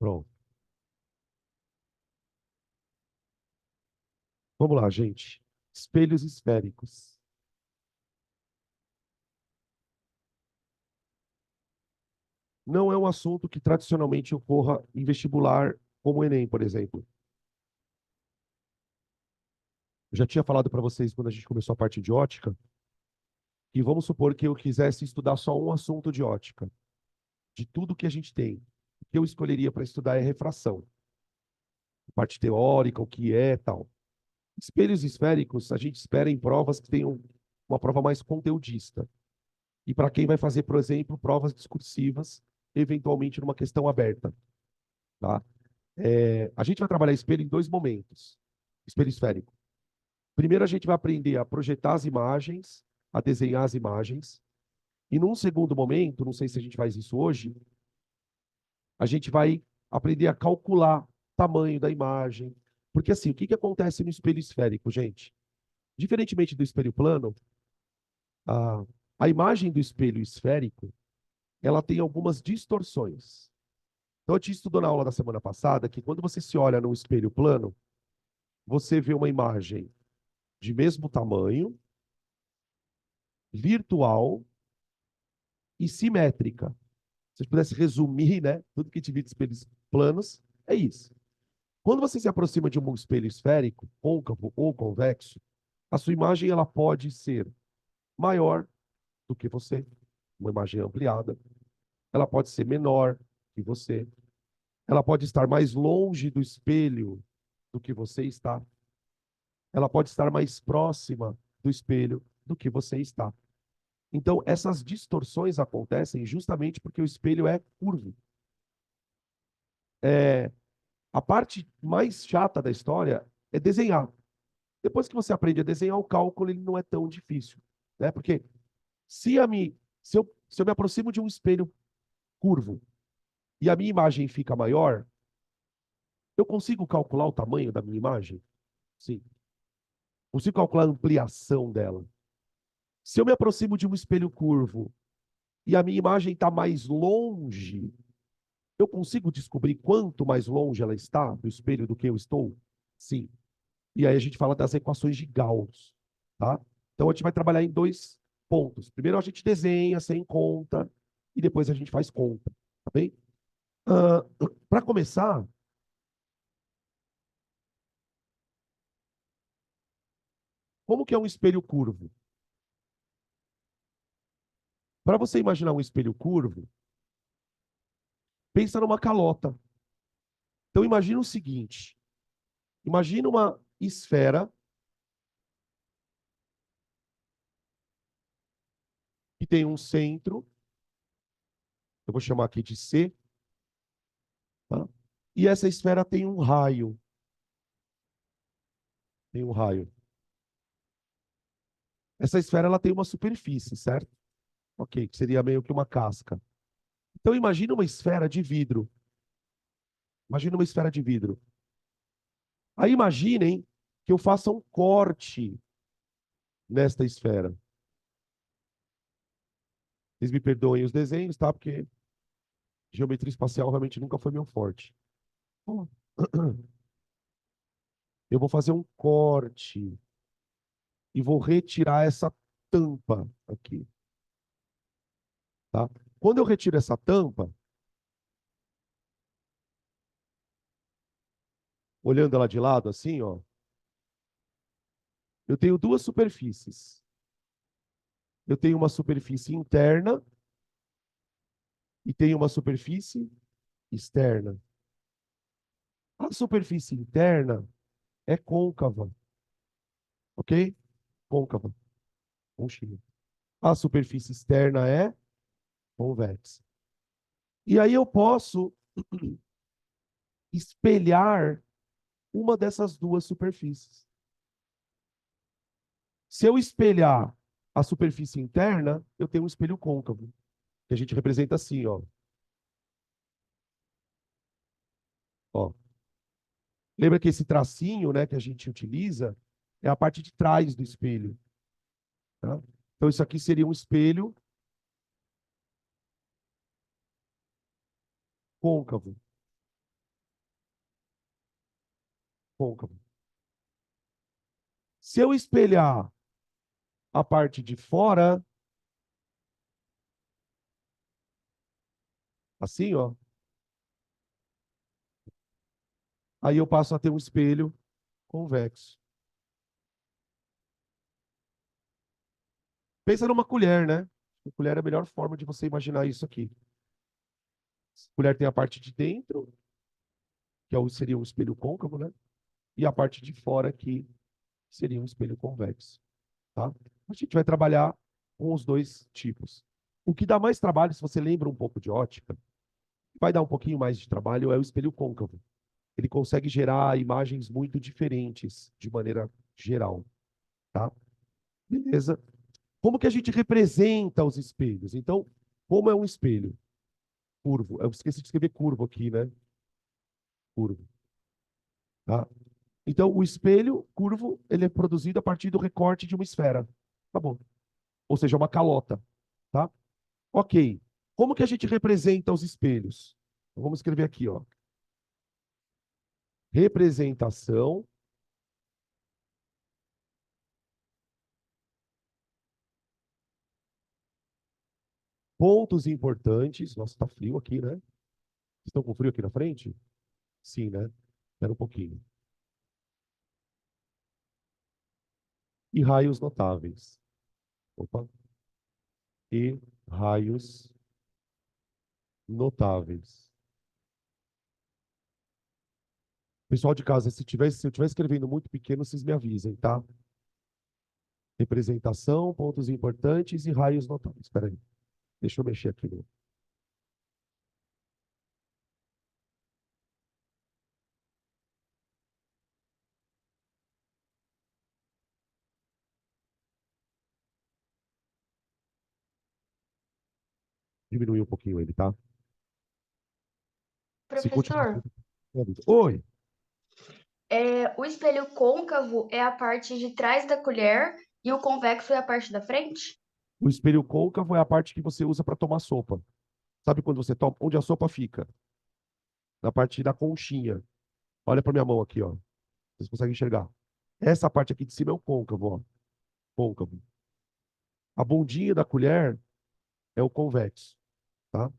Pronto. Vamos lá, gente. Espelhos esféricos. Não é um assunto que tradicionalmente ocorra em vestibular, como o Enem, por exemplo. Eu já tinha falado para vocês quando a gente começou a parte de ótica, que vamos supor que eu quisesse estudar só um assunto de ótica, de tudo que a gente tem. O que eu escolheria para estudar é refração, a parte teórica, o que é tal. Espelhos esféricos, a gente espera em provas que tenham uma prova mais conteudista. E para quem vai fazer, por exemplo, provas discursivas, eventualmente numa questão aberta. Tá? A gente vai trabalhar espelho em dois momentos. Espelho esférico. Primeiro, a gente vai aprender a projetar as imagens, a desenhar as imagens. E num segundo momento, não sei se a gente faz isso hoje, a gente vai aprender a calcular o tamanho da imagem. Porque assim, o que acontece no espelho esférico, gente? Diferentemente do espelho plano, a, a imagem do espelho esférico, ela tem algumas distorções. Então, eu te estudou na aula da semana passada que quando você se olha no espelho plano, você vê uma imagem de mesmo tamanho, virtual e simétrica. Se eu pudesse resumir, né, tudo que a gente viu de espelhos planos, é isso. Quando você se aproxima de um espelho esférico, côncavo ou convexo, a sua imagem ela pode ser maior do que você, uma imagem ampliada. Ela pode ser menor que você. Ela pode estar mais longe do espelho do que você está. Ela pode estar mais próxima do espelho do que você está. Então, essas distorções acontecem justamente porque o espelho é curvo. É, a parte mais chata da história é desenhar. Depois que você aprende a desenhar, o cálculo ele não é tão difícil. Né? Porque se eu me aproximo de um espelho curvo e a minha imagem fica maior, eu consigo calcular o tamanho da minha imagem? Sim. Consigo calcular a ampliação dela. Se eu me aproximo de um espelho curvo e a minha imagem está mais longe, eu consigo descobrir quanto mais longe ela está do espelho do que eu estou? Sim. E aí a gente fala das equações de Gauss, tá? Então a gente vai trabalhar em dois pontos. Primeiro a gente desenha sem conta e depois a gente faz conta, tá bem? Para começar, como que é um espelho curvo? Para você imaginar um espelho curvo, pensa numa calota. Então imagina o seguinte, imagina uma esfera que tem um centro, eu vou chamar aqui de C, tá? E essa esfera tem um raio, tem um raio. Essa esfera ela tem uma superfície, certo? Ok, que seria meio que uma casca. Então imagina uma esfera de vidro. Imagina uma esfera de vidro. Aí imaginem que eu faça um corte nesta esfera. Vocês me perdoem os desenhos, tá? Porque geometria espacial realmente nunca foi meu forte. Eu vou fazer um corte e vou retirar essa tampa aqui, tá? Quando eu retiro essa tampa, olhando ela de lado assim, ó, eu tenho duas superfícies. Eu tenho uma superfície interna e tenho uma superfície externa. A superfície interna é côncava, ok? Côncava, conchinha. A superfície externa é convexa. E aí eu posso espelhar uma dessas duas superfícies. Se eu espelhar a superfície interna, eu tenho um espelho côncavo, que a gente representa assim, ó. Ó. Lembra que esse tracinho, né, que a gente utiliza é a parte de trás do espelho, tá? Então isso aqui seria um espelho côncavo. côncavo. Se eu espelhar a parte de fora, assim, ó, aí eu passo a ter um espelho convexo. Pensa numa colher, né? A colher é a melhor forma de você imaginar isso aqui. A colher tem a parte de dentro, seria um espelho côncavo, né? E a parte de fora aqui seria um espelho convexo, tá? A gente vai trabalhar com os dois tipos. O que dá mais trabalho, se você lembra um pouco de ótica, vai dar um pouquinho mais de trabalho, é o espelho côncavo. Ele consegue gerar imagens muito diferentes de maneira geral, tá? Beleza. Como que a gente representa os espelhos? Então, como é um espelho? Curvo. Eu esqueci de escrever curvo aqui, né? Curvo, tá? Então, o espelho curvo, ele é produzido a partir do recorte de uma esfera. Tá bom. Ou seja, uma calota, tá? Ok. Como que a gente representa os espelhos? Então, vamos escrever aqui, ó. Representação pontos importantes. Nossa, tá frio aqui, né? Vocês estão com frio aqui na frente? Sim, né? Espera um pouquinho. E raios notáveis. Opa. E raios notáveis. Pessoal de casa, se eu estiver escrevendo muito pequeno, vocês me avisem, tá? Representação, pontos importantes e raios notáveis. Espera aí. Deixa eu mexer aqui. Diminuir um pouquinho ele, tá? Se continuar. Professor, Oi. o espelho côncavo é a parte de trás da colher e o convexo é a parte da frente? O espelho côncavo é a parte que você usa para tomar sopa. Sabe quando você toma? Onde a sopa fica? Na parte da conchinha. Olha para minha mão aqui, ó. Vocês conseguem enxergar? Essa parte aqui de cima é o côncavo, ó. Côncavo. A bundinha da colher é o convexo, tá?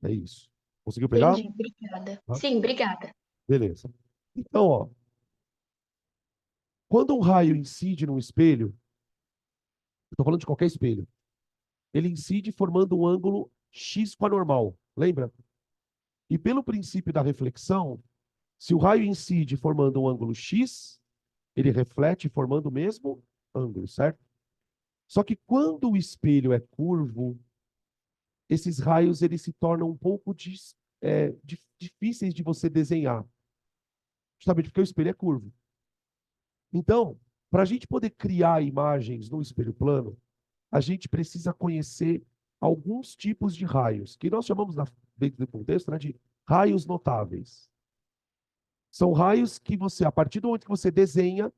É isso. Conseguiu pegar? Entendi, obrigada. Tá? Sim, obrigada. Beleza. Então, ó, quando um raio incide num espelho, eu tô falando de qualquer espelho, ele incide formando um ângulo X com a normal. Lembra? E pelo princípio da reflexão, se o raio incide formando um ângulo X, ele reflete formando o mesmo ângulo, certo? Só que quando o espelho é curvo, esses raios eles se tornam um pouco difíceis de você desenhar, justamente porque o espelho é curvo. Então, para a gente poder criar imagens no espelho plano, a gente precisa conhecer alguns tipos de raios, que nós chamamos, dentro do contexto, né, de raios notáveis. São raios que você, a partir do momento que você desenha,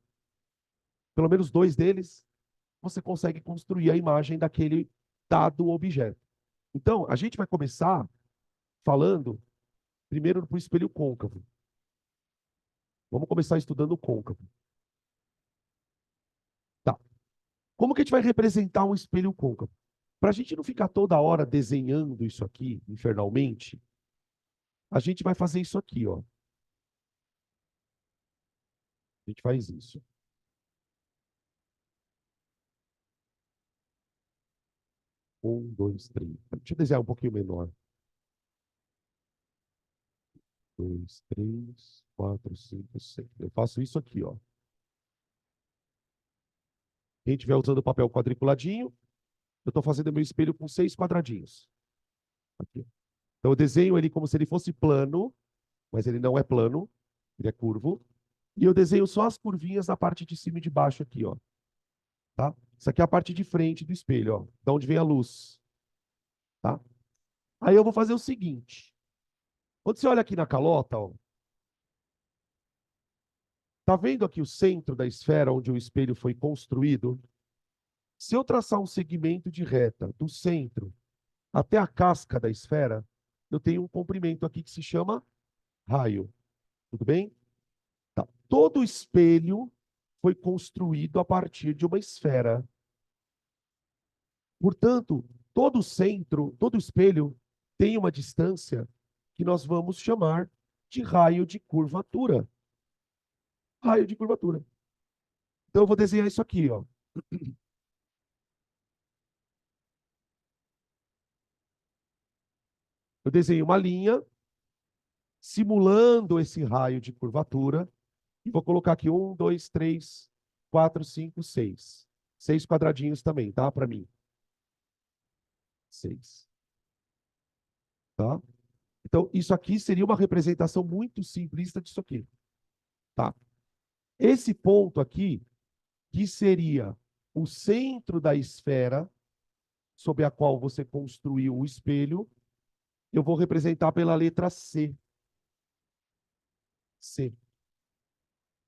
pelo menos dois deles, você consegue construir a imagem daquele dado objeto. Então, a gente vai começar falando primeiro para o espelho côncavo. Vamos começar estudando o côncavo. Tá. Como que a gente vai representar um espelho côncavo? Para a gente não ficar toda hora desenhando isso aqui, infernalmente, a gente vai fazer isso aqui, ó. A gente faz isso. Um, dois, três. Deixa eu desenhar um pouquinho menor. Dois, três, quatro, cinco, seis. Eu faço isso aqui, ó. Quem estiver usando papel quadriculadinho, eu estou fazendo meu espelho com 6 quadradinhos. Aqui. Então eu desenho ele como se ele fosse plano, mas ele não é plano, ele é curvo. E eu desenho só as curvinhas na parte de cima e de baixo aqui, ó. Tá? Isso aqui é a parte de frente do espelho, ó, da onde vem a luz, tá? Aí eu vou fazer o seguinte. Quando você olha aqui na calota, ó, tá vendo aqui o centro da esfera onde o espelho foi construído? Se eu traçar um segmento de reta do centro até a casca da esfera, eu tenho um comprimento aqui que se chama raio. Tudo bem? Tá. todo espelho foi construído a partir de uma esfera. Portanto, todo centro, todo espelho tem uma distância que nós vamos chamar de raio de curvatura. Raio de curvatura. Então, eu vou desenhar isso aqui, ó. Eu desenho uma linha simulando esse raio de curvatura e vou colocar aqui 1, 2, 3, 4, 5, 6. 6 quadradinhos também, tá? Para mim. 6. Tá? Então, isso aqui seria uma representação muito simplista disso aqui. Tá? Esse ponto aqui, que seria o centro da esfera sobre a qual você construiu o espelho, eu vou representar pela letra C. C.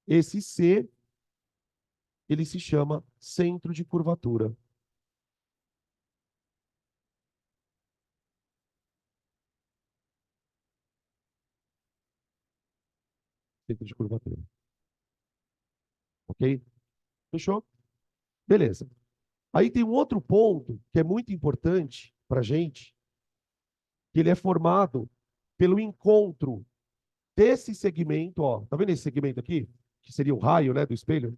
Esse C, ele se chama centro de curvatura. Centro de curvatura. Ok? Fechou? Beleza. Aí tem um outro ponto que é muito importante para a gente, que ele é formado pelo encontro desse segmento, ó, tá vendo esse segmento aqui? Que seria o raio, né, do espelho?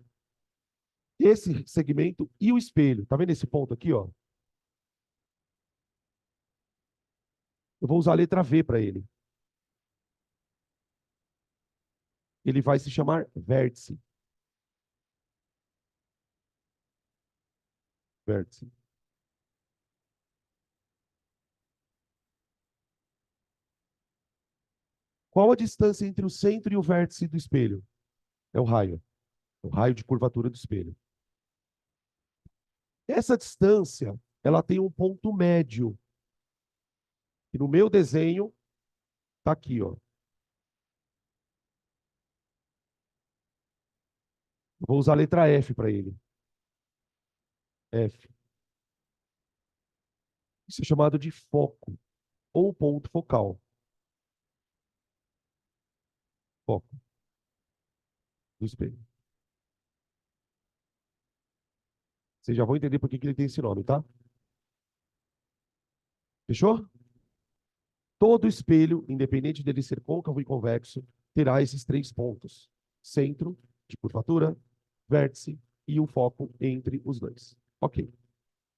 Esse segmento e o espelho. Tá vendo esse ponto aqui, ó? Eu vou usar a letra V para ele. Ele vai se chamar vértice. Vértice. Qual a distância entre o centro e o vértice do espelho? É o raio. É o raio de curvatura do espelho. Essa distância, ela tem um ponto médio. E no meu desenho, tá aqui, ó. Vou usar a letra F para ele. F. Isso é chamado de foco ou ponto focal. Foco do espelho. Vocês já vão entender por que ele tem esse nome, tá? Fechou? Todo espelho, independente dele ser côncavo e convexo, terá esses 3 pontos: centro de curvatura, vértice e um foco entre os dois. Ok.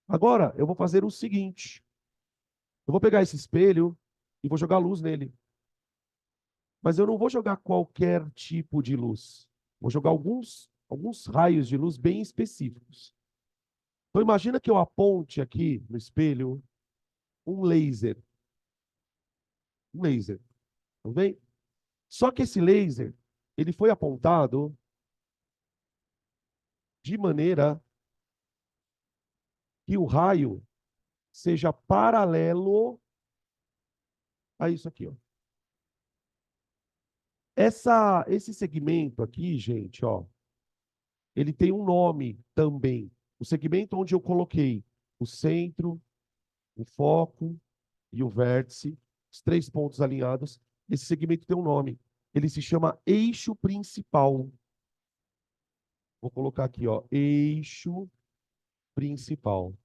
Agora, eu vou fazer o seguinte. Eu vou pegar esse espelho e vou jogar luz nele. Mas eu não vou jogar qualquer tipo de luz. Vou jogar alguns raios de luz bem específicos. Então, imagina que eu aponte aqui no espelho um laser. Um laser. Tudo bem? Só que esse laser, ele foi apontado de maneira que o raio seja paralelo a isso aqui, ó. Esse segmento aqui, gente, ó, ele tem um nome também. O segmento onde eu coloquei o centro, o foco e o vértice, os 3 pontos alinhados, esse segmento tem um nome. Ele se chama eixo principal. Vou colocar aqui, ó, eixo principal.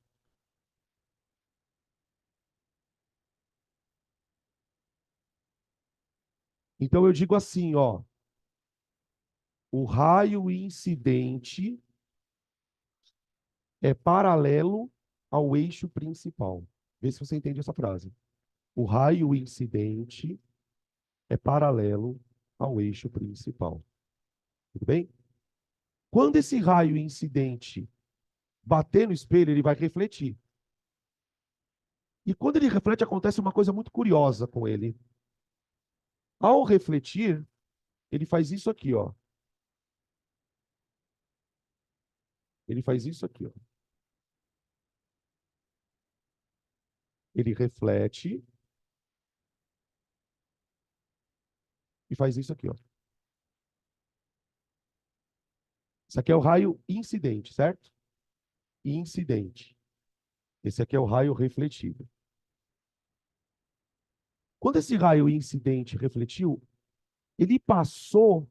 Então eu digo assim, ó, o raio incidente é paralelo ao eixo principal. Vê se você entende essa frase. O raio incidente é paralelo ao eixo principal. Tudo bem? Quando esse raio incidente bater no espelho, ele vai refletir. E quando ele reflete, acontece uma coisa muito curiosa com ele. Ao refletir, ele faz isso aqui, ó. Ele faz isso aqui, ó. Ele reflete e faz isso aqui, ó. Isso aqui é o raio incidente, certo? Incidente. Esse aqui é o raio refletido. Quando esse raio incidente refletiu, ele passou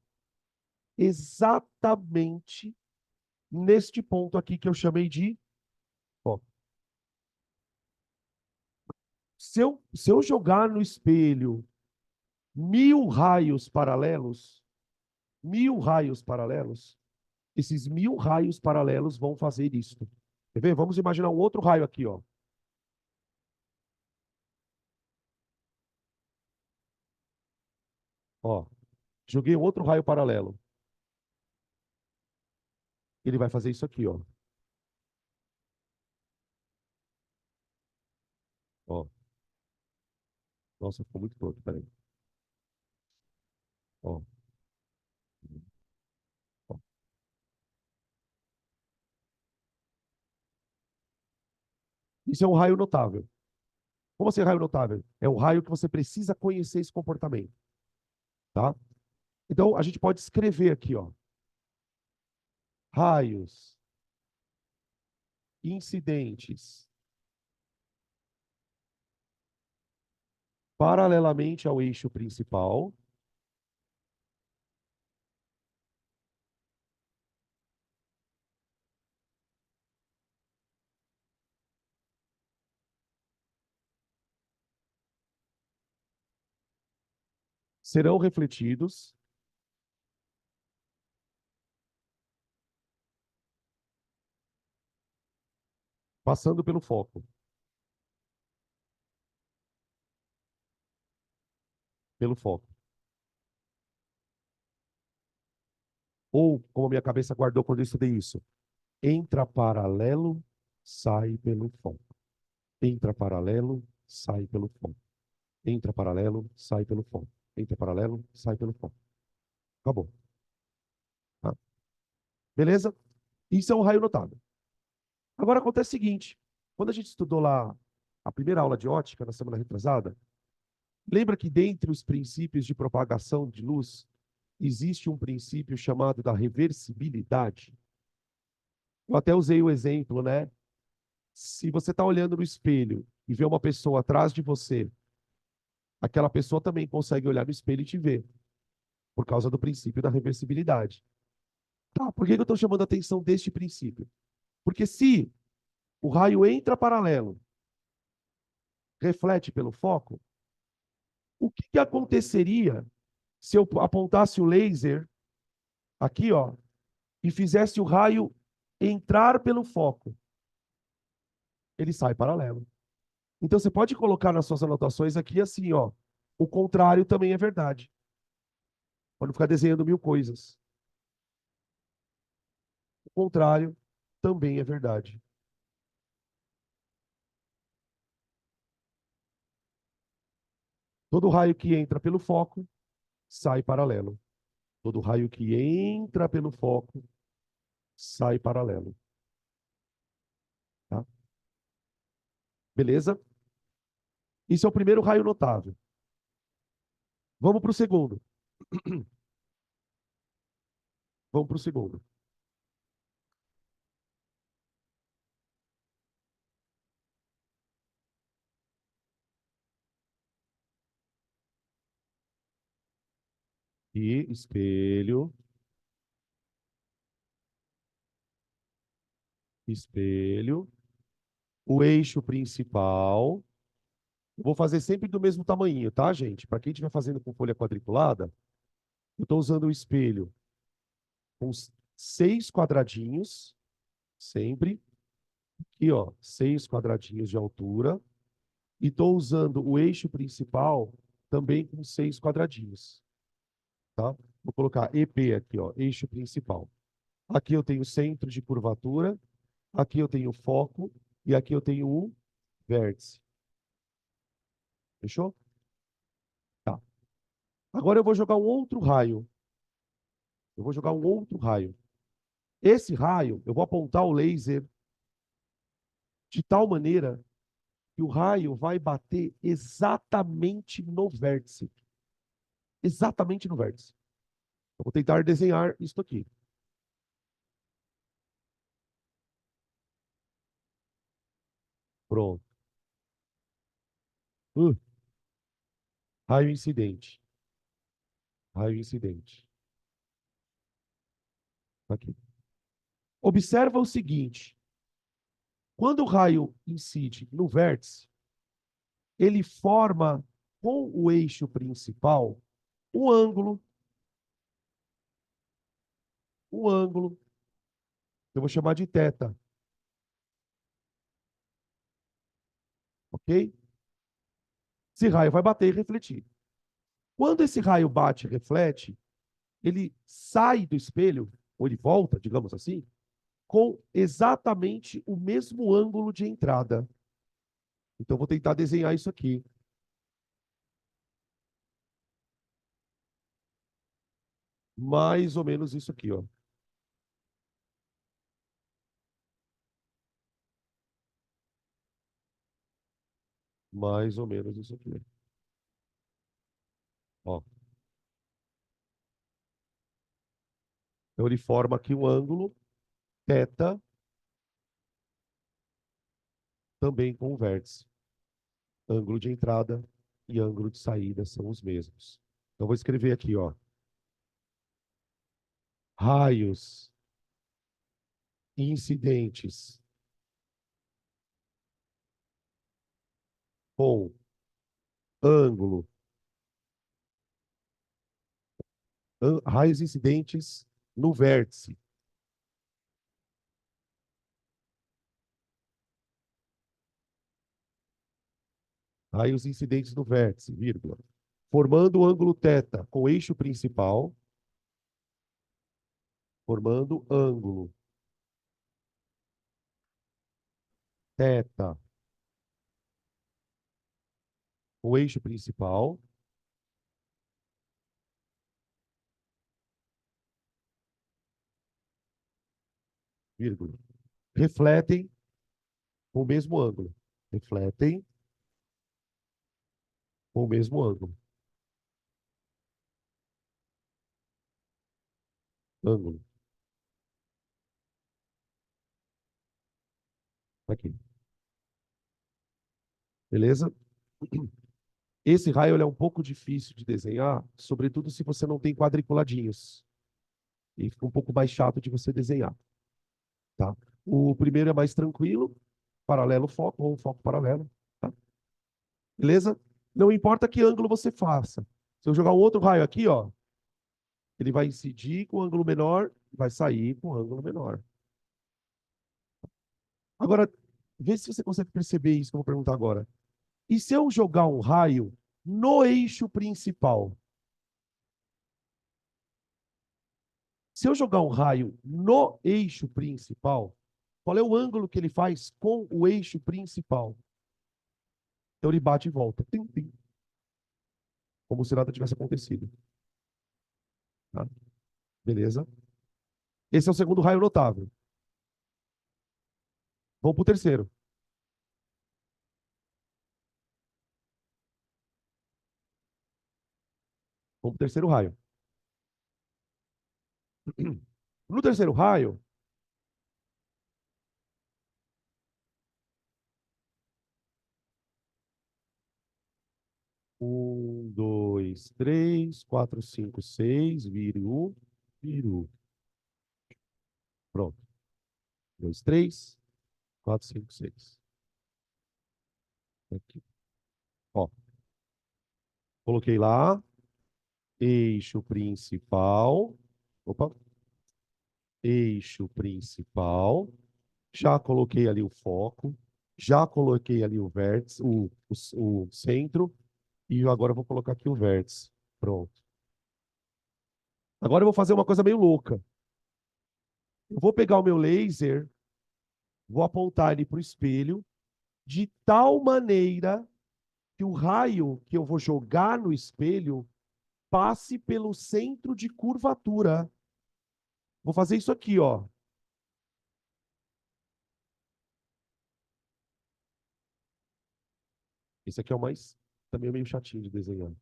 exatamente neste ponto aqui que eu chamei de foco. Se eu jogar no espelho 1.000 raios paralelos, esses 1.000 raios paralelos vão fazer isto. Quer ver? Vamos imaginar um outro raio aqui, ó. Ó, joguei um outro raio paralelo. Ele vai fazer isso aqui, ó. Ó. Nossa, ficou muito torto, peraí. Ó, ó. Isso é um raio notável. Como assim raio notável? É um raio que você precisa conhecer esse comportamento, tá? Então, a gente pode escrever aqui, ó. Raios incidentes paralelamente ao eixo principal serão refletidos passando pelo foco. Pelo foco. Ou, como a minha cabeça guardou quando eu estudei isso, entra paralelo, sai pelo foco. Entra paralelo, sai pelo foco. Entra paralelo, sai pelo foco. Entra paralelo, sai pelo foco. Acabou. Tá? Beleza? Isso é um raio notável. Agora acontece o seguinte: quando a gente estudou lá a primeira aula de ótica, na semana retrasada, lembra que dentre os princípios de propagação de luz, existe um princípio chamado da reversibilidade? Eu até usei o exemplo, né? Se você está olhando no espelho e vê uma pessoa atrás de você, aquela pessoa também consegue olhar no espelho e te ver, por causa do princípio da reversibilidade. Tá, por que eu estou chamando a atenção deste princípio? Porque se o raio entra paralelo, reflete pelo foco, o que que aconteceria se eu apontasse o laser aqui, ó, e fizesse o raio entrar pelo foco? Ele sai paralelo. Então você pode colocar nas suas anotações aqui assim, ó, o contrário também é verdade. Para não ficar desenhando mil coisas. O contrário também é verdade. Todo raio que entra pelo foco sai paralelo. Todo raio que entra pelo foco sai paralelo. Tá? Beleza? Isso é o primeiro raio notável. Vamos para o segundo. Vamos para o segundo. E espelho, espelho, o eixo principal. Eu vou fazer sempre do mesmo tamanho, tá, gente? Para quem estiver fazendo com folha quadriculada, eu estou usando o espelho com 6 quadradinhos, sempre. Aqui, ó, 6 quadradinhos de altura. E estou usando o eixo principal também com 6 quadradinhos, tá? Vou colocar EP aqui, ó, eixo principal. Aqui eu tenho centro de curvatura, aqui eu tenho foco e aqui eu tenho o vértice. Fechou? Tá. Agora eu vou jogar um outro raio. Eu vou jogar um outro raio. Esse raio, eu vou apontar o laser de tal maneira que o raio vai bater exatamente no vértice. Exatamente no vértice. Eu vou tentar desenhar isso aqui. Pronto. Uh, raio incidente. Raio incidente. Aqui. Observa o seguinte. Quando o raio incide no vértice, ele forma com o eixo principal um ângulo. Um ângulo. Eu vou chamar de θ. Ok? Esse raio vai bater e refletir. Quando esse raio bate e reflete, ele sai do espelho, ou ele volta, digamos assim, com exatamente o mesmo ângulo de entrada. Então, vou tentar desenhar isso aqui. Mais ou menos isso aqui, ó. Mais ou menos isso aqui. Ó. Então, ele forma aqui um ângulo θ, também com o vértice. Ângulo de entrada e ângulo de saída são os mesmos. Então, vou escrever aqui, ó. Raios incidentes com ângulo, raios incidentes no vértice. Raios incidentes no vértice, vírgula. Formando o ângulo θ com eixo principal, formando ângulo θ com eixo principal, vírgula. Refletem com o mesmo ângulo. Refletem com o mesmo ângulo. Ângulo. Aqui. Beleza? Esse raio ele é um pouco difícil de desenhar, sobretudo se você não tem quadriculadinhos. E fica um pouco mais chato de você desenhar. Tá? O primeiro é mais tranquilo, paralelo foco ou foco paralelo. Tá? Beleza? Não importa que ângulo você faça. Se eu jogar um outro raio aqui, ó, ele vai incidir com ângulo menor, vai sair com ângulo menor. Agora, vê se você consegue perceber isso que eu vou perguntar agora. E se eu jogar um raio no eixo principal? Se eu jogar um raio no eixo principal, qual é o ângulo que ele faz com o eixo principal? Então ele bate e volta. Tim, tim. Como se nada tivesse acontecido. Tá? Beleza? Esse é o segundo raio notável. Vamos para o terceiro. Vamos para o terceiro raio. No terceiro raio, um, dois, três, quatro, cinco, seis, viru, viru. Pronto. Dois, três, quatro, cinco, seis. Aqui. Ó. Coloquei lá. Eixo principal. Opa. Eixo principal. Já coloquei ali o foco. Já coloquei ali o vértice, o centro. E agora eu vou colocar aqui o vértice. Pronto. Agora eu vou fazer uma coisa meio louca. Eu vou pegar o meu laser, vou apontar ele para o espelho, de tal maneira que o raio que eu vou jogar no espelho passe pelo centro de curvatura. Vou fazer isso aqui, ó. Esse aqui é o mais, também é meio chatinho de desenhar.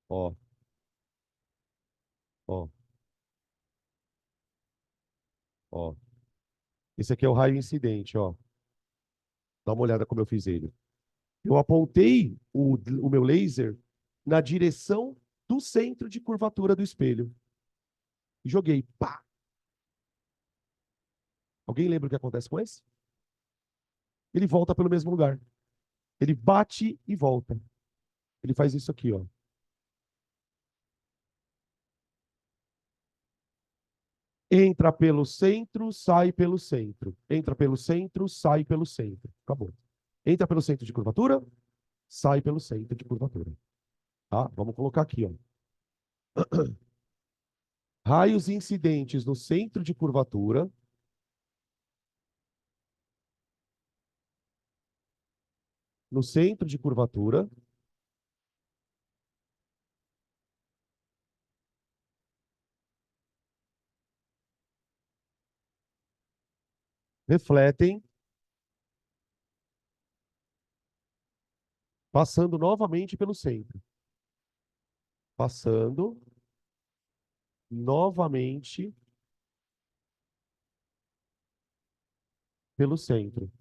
Ó, ó, ó. Esse aqui é o raio incidente, ó. Dá uma olhada como eu fiz ele. Eu apontei o meu laser na direção do centro de curvatura do espelho. e joguei. Pá! Alguém lembra o que acontece com esse? Ele volta pelo mesmo lugar. Ele bate e volta. Ele faz isso aqui, ó. Entra pelo centro, sai pelo centro. Entra pelo centro, sai pelo centro. Acabou. Entra pelo centro de curvatura, sai pelo centro de curvatura. Tá? Vamos colocar aqui, ó. Raios incidentes no centro de curvatura. No centro de curvatura. Refletem, passando novamente pelo centro. Passando novamente pelo centro.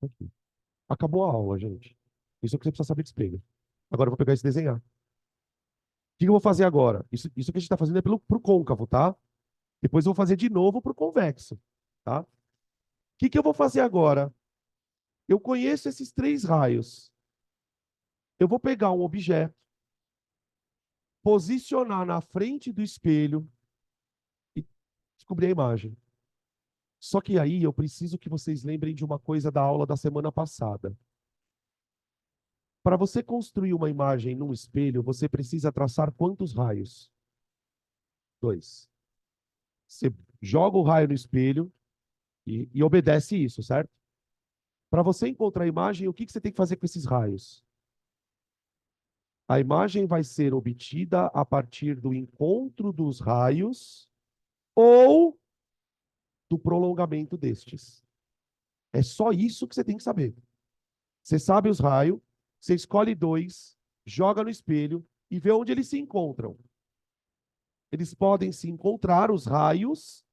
Aqui. Acabou a aula, gente. Isso é o que você precisa saber de espelho. Agora eu vou pegar esse e desenhar. O que eu vou fazer agora? Isso que a gente está fazendo é pro côncavo, tá? Depois eu vou fazer de novo pro convexo, tá? O que eu vou fazer agora? Eu conheço esses três raios. Eu vou pegar um objeto, posicionar na frente do espelho e descobrir a imagem. Só que aí eu preciso que vocês lembrem de uma coisa da aula da semana passada. Para você construir uma imagem num espelho, você precisa traçar quantos raios? 2. Você joga o raio no espelho e obedece isso, certo? Para você encontrar a imagem, o que você tem que fazer com esses raios? A imagem vai ser obtida a partir do encontro dos raios ou do prolongamento destes. É só isso que você tem que saber. Você sabe os raios, você escolhe 2, joga no espelho e vê onde eles se encontram. Eles podem se encontrar, os raios.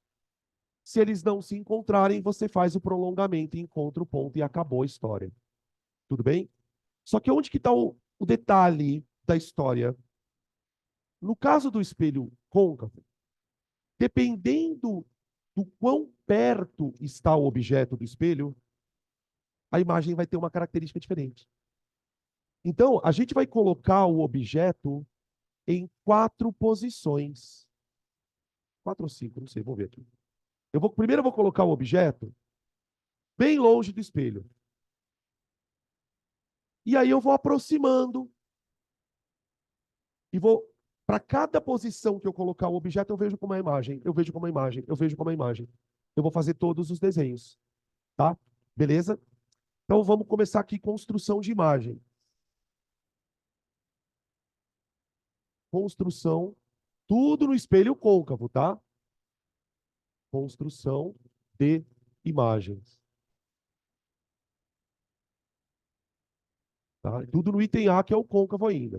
Se eles não se encontrarem, você faz o prolongamento e encontra o ponto e acabou a história. Tudo bem? Só que onde que está o detalhe da história? No caso do espelho côncavo, dependendo do quão perto está o objeto do espelho, a imagem vai ter uma característica diferente. Então, a gente vai colocar o objeto em 4 posições. 4 ou 5, não sei, vou ver aqui. Primeiro eu vou colocar o objeto bem longe do espelho. E aí eu vou aproximando e vou, para cada posição que eu colocar o objeto, eu vejo como uma imagem, eu vejo como uma imagem, eu vejo como uma imagem. Eu vou fazer todos os desenhos, tá? Beleza? Então vamos começar aqui construção de imagem. Construção, tudo no espelho côncavo, tá? Construção de imagens. Tá? Tudo no item A, que é o côncavo ainda.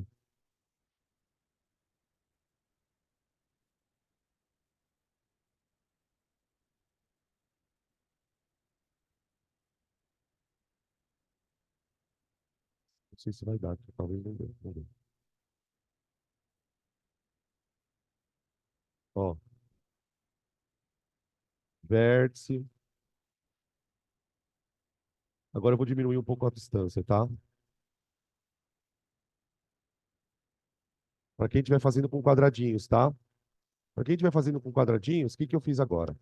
Não sei se vai dar, talvez não dê. Não dê. Ó, vértice. Agora eu vou diminuir um pouco a distância, tá? Para quem estiver fazendo com quadradinhos, tá? Para quem estiver fazendo com quadradinhos, o que eu fiz agora?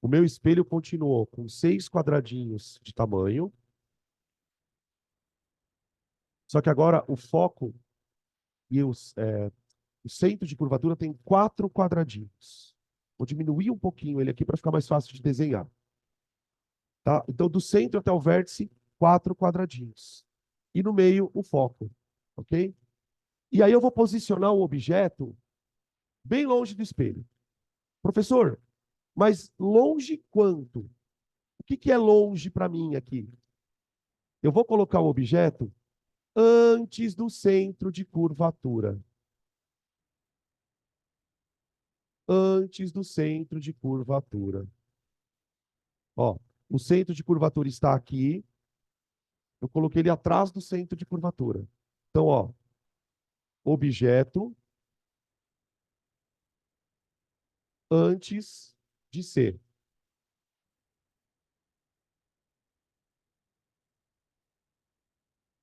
O meu espelho continuou com 6 quadradinhos de tamanho. Só que agora o foco e o centro de curvatura tem 4 quadradinhos. Vou diminuir um pouquinho ele aqui para ficar mais fácil de desenhar. Tá? Então, do centro até o vértice, 4 quadradinhos. E no meio, o foco. Ok? E aí eu vou posicionar o objeto bem longe do espelho. Professor, mas longe quanto? O que é longe para mim aqui? Eu vou colocar o objeto antes do centro de curvatura. Antes do centro de curvatura. Ó, o centro de curvatura está aqui. Eu coloquei ele atrás do centro de curvatura. Então, ó, objeto antes de ser.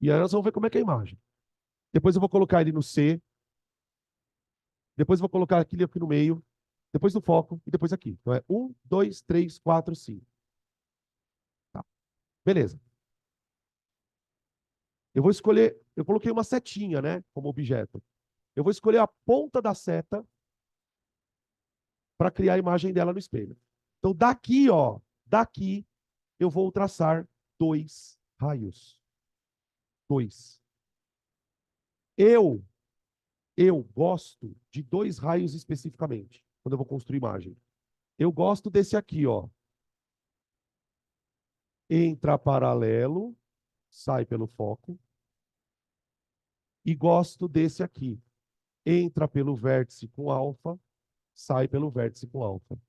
E aí nós vamos ver como é que é a imagem. Depois eu vou colocar ele no C. Depois eu vou colocar aqui no meio. Depois no foco e depois aqui. Então é 1, 2, 3, 4, 5. Tá. Beleza. Eu vou escolher, eu coloquei uma setinha, né, como objeto. Eu vou escolher a ponta da seta para criar a imagem dela no espelho. Então daqui, ó, daqui eu vou traçar dois raios. Dois. Eu, eu gosto de dois raios especificamente, quando eu vou construir imagem. Eu gosto desse aqui, ó. Entra paralelo, sai pelo foco. E gosto desse aqui. Entra pelo vértice com alfa, sai pelo vértice com alfa.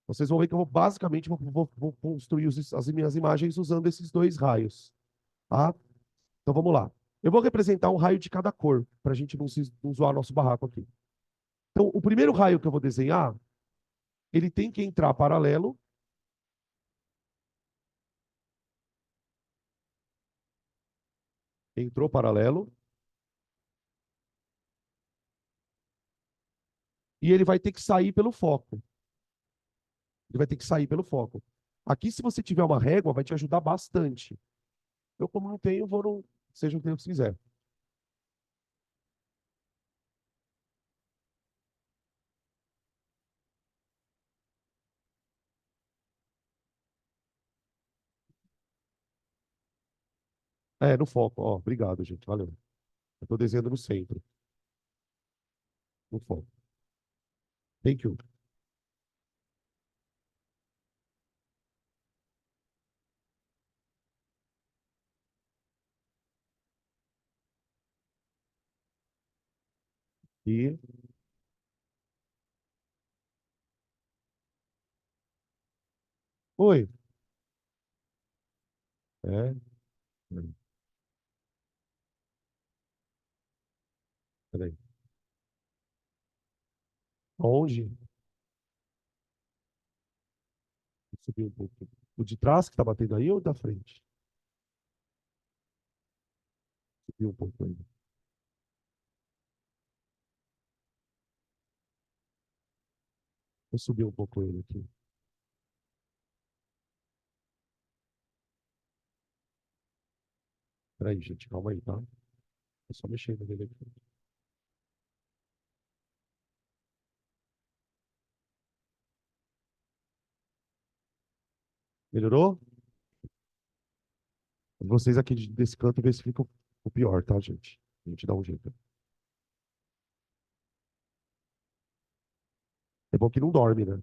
Vocês vão ver que eu basicamente vou construir as minhas imagens usando esses dois raios. Tá? Então vamos lá. Eu vou representar um raio de cada cor, para a gente não zoar nosso barraco aqui. Então, o primeiro raio que eu vou desenhar, ele tem que entrar paralelo. Entrou paralelo. E ele vai ter que sair pelo foco. Ele vai ter que sair pelo foco. Aqui, se você tiver uma régua, vai te ajudar bastante. Eu, como não tenho, vou no... Seja o que Deus quiser. É, no foco. Ó, obrigado, gente. Valeu. Eu estou desenhando no centro. No foco. Thank you. E... Oi. É. Peraí. Onde? Subir um pouco. O de trás que tá batendo aí ou o da frente? Subir um pouco ainda. Vou subir um pouco ele aqui. Peraí, gente. Calma aí, tá? É só mexendo nele aqui. Melhorou? Vocês aqui desse canto, ver se fica o pior, tá, gente? A gente dá um jeito. É bom que não dorme, né?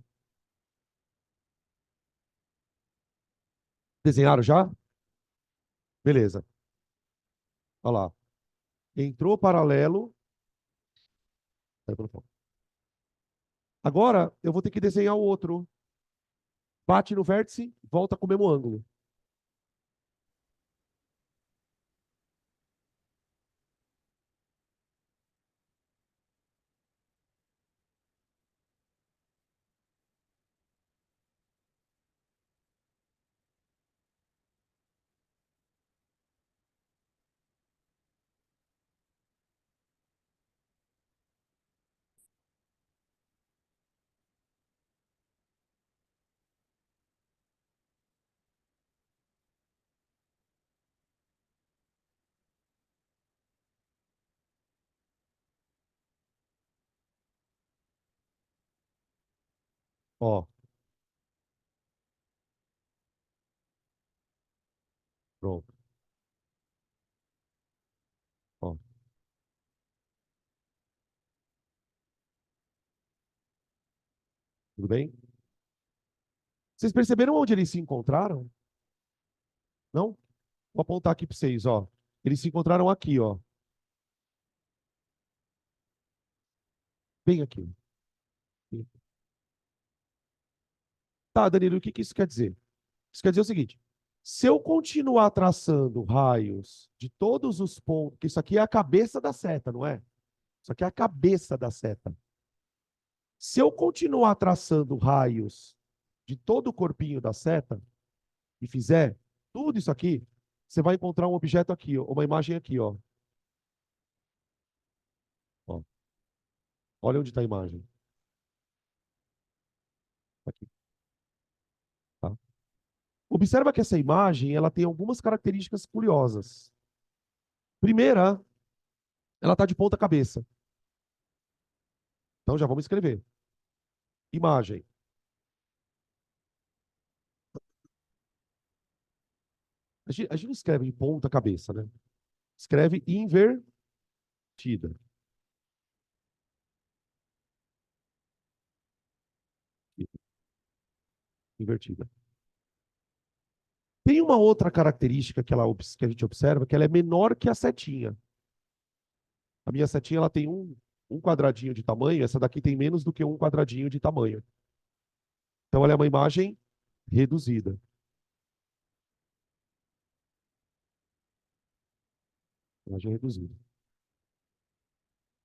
Desenharam já? Beleza. Olha lá. Entrou paralelo. Agora, eu vou ter que desenhar o outro. Bate no vértice, volta com o mesmo ângulo. Ó, pronto. Ó, tudo bem? Vocês perceberam onde eles se encontraram? Não? Vou apontar aqui para vocês, ó. Eles se encontraram aqui, ó. Bem aqui. Tá, Danilo, o que que isso quer dizer? Isso quer dizer o seguinte: Se eu continuar traçando raios de todos os pontos, que isso aqui é a cabeça da seta, não é? Isso aqui é a cabeça da seta. Se eu continuar traçando raios de todo o corpinho da seta e fizer tudo isso aqui, você vai encontrar um objeto aqui, ó, uma imagem aqui, ó. Ó. Olha onde está a imagem. Aqui, tá? Observa que essa imagem ela tem algumas características curiosas. Primeira, ela está de ponta cabeça. Então já vamos escrever. Imagem. A gente não escreve de ponta cabeça, né? Escreve invertida. Invertida. Tem uma outra característica que a gente observa, que ela é menor que a setinha. A minha setinha ela tem um quadradinho de tamanho, essa daqui tem menos do que um quadradinho de tamanho. Então ela é uma imagem reduzida. Imagem reduzida.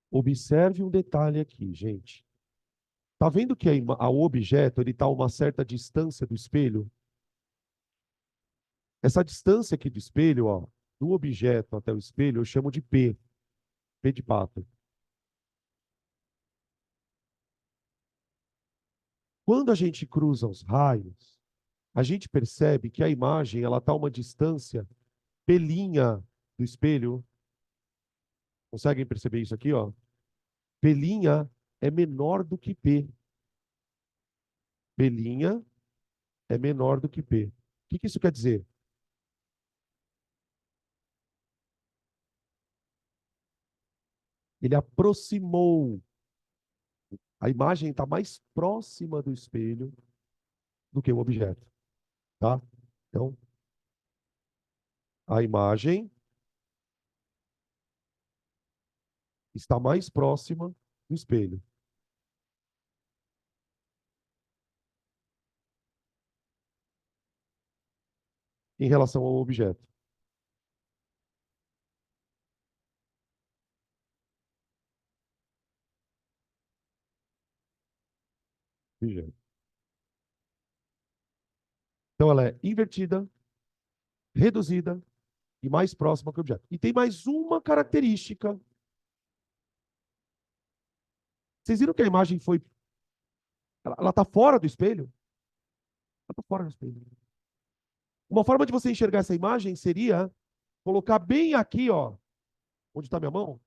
Observe um detalhe aqui, gente. Tá vendo que o objeto ele está a uma certa distância do espelho? Essa distância aqui do espelho, ó, do objeto até o espelho, eu chamo de P, P de pato. Quando a gente cruza os raios, a gente percebe que a imagem ela está a uma distância P' do espelho. Conseguem perceber isso aqui, ó? P' é menor do que P. P' é menor do que P. O que isso quer dizer? Ele aproximou. A imagem está mais próxima do espelho do que o objeto, tá? Então, a imagem está mais próxima do espelho em relação ao objeto. Objeto. Então, ela é invertida, reduzida e mais próxima que o objeto. E tem mais uma característica. Vocês viram que a imagem foi. Ela está fora do espelho? Ela está fora do espelho. Uma forma de você enxergar essa imagem seria colocar bem aqui, ó, onde está minha mão,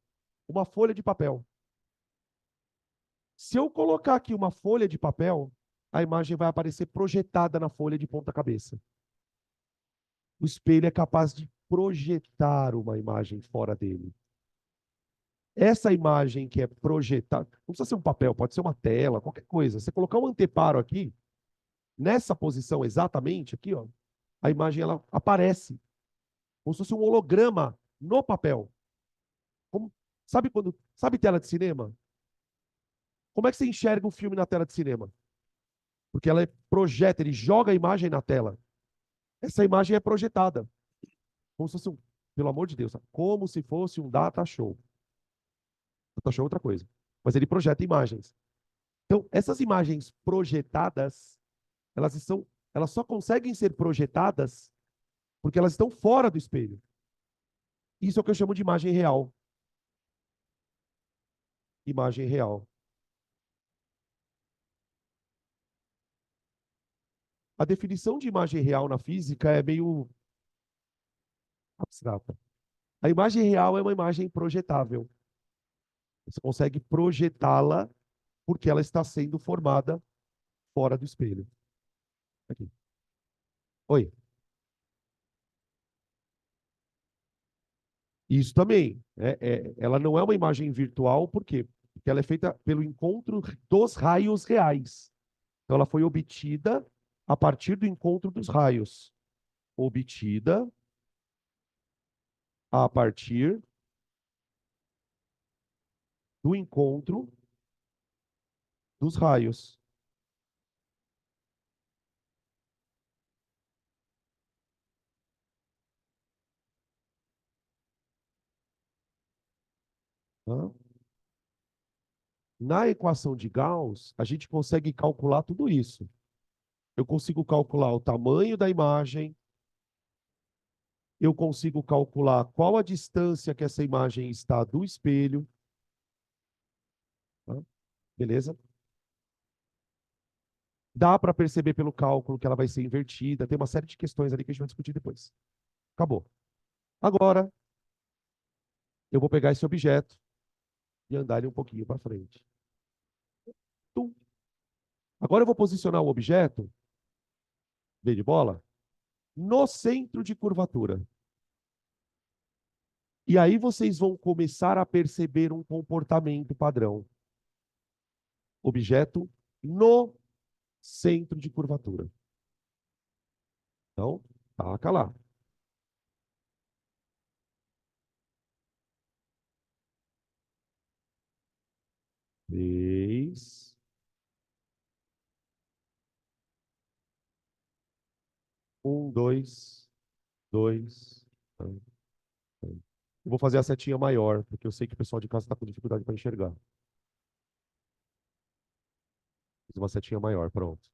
uma folha de papel. Se eu colocar aqui uma folha de papel, a imagem vai aparecer projetada na folha de ponta cabeça. O espelho é capaz de projetar uma imagem fora dele. Essa imagem que é projetada, não precisa ser um papel, pode ser uma tela, qualquer coisa. Você colocar um anteparo aqui, nessa posição exatamente, aqui, ó, a imagem ela aparece como se fosse um holograma no papel. Como, sabe tela de cinema? Como é que você enxerga um filme na tela de cinema? Porque ela projeta, ele joga a imagem na tela. Essa imagem é projetada. Como se fosse pelo amor de Deus, como se fosse um data show. Data show é outra coisa. Mas ele projeta imagens. Então, essas imagens projetadas, elas só conseguem ser projetadas porque elas estão fora do espelho. Isso é o que eu chamo de imagem real. Imagem real. A definição de imagem real na física é meio abstrata. A imagem real é uma imagem projetável. Você consegue projetá-la porque ela está sendo formada fora do espelho. Aqui. Oi. Isso também. Ela não é uma imagem virtual, por quê? Porque ela é feita pelo encontro dos raios reais. Então, ela foi obtida a partir do encontro dos raios. Obtida a partir do encontro dos raios. Tá? Na equação de Gauss, a gente consegue calcular tudo isso. Eu consigo calcular o tamanho da imagem, eu consigo calcular qual a distância que essa imagem está do espelho. Tá? Beleza? Dá para perceber pelo cálculo que ela vai ser invertida. Tem uma série de questões ali que a gente vai discutir depois. Acabou. Agora, eu vou pegar esse objeto e andar ele um pouquinho para frente. Tum. Agora eu vou posicionar o objeto, B de bola, no centro de curvatura. E aí vocês vão começar a perceber um comportamento padrão. Objeto no centro de curvatura. Então, taca lá. 3, 1, 2, 2. Eu vou fazer a setinha maior, porque eu sei que o pessoal de casa está com dificuldade para enxergar. Fiz uma setinha maior, pronto.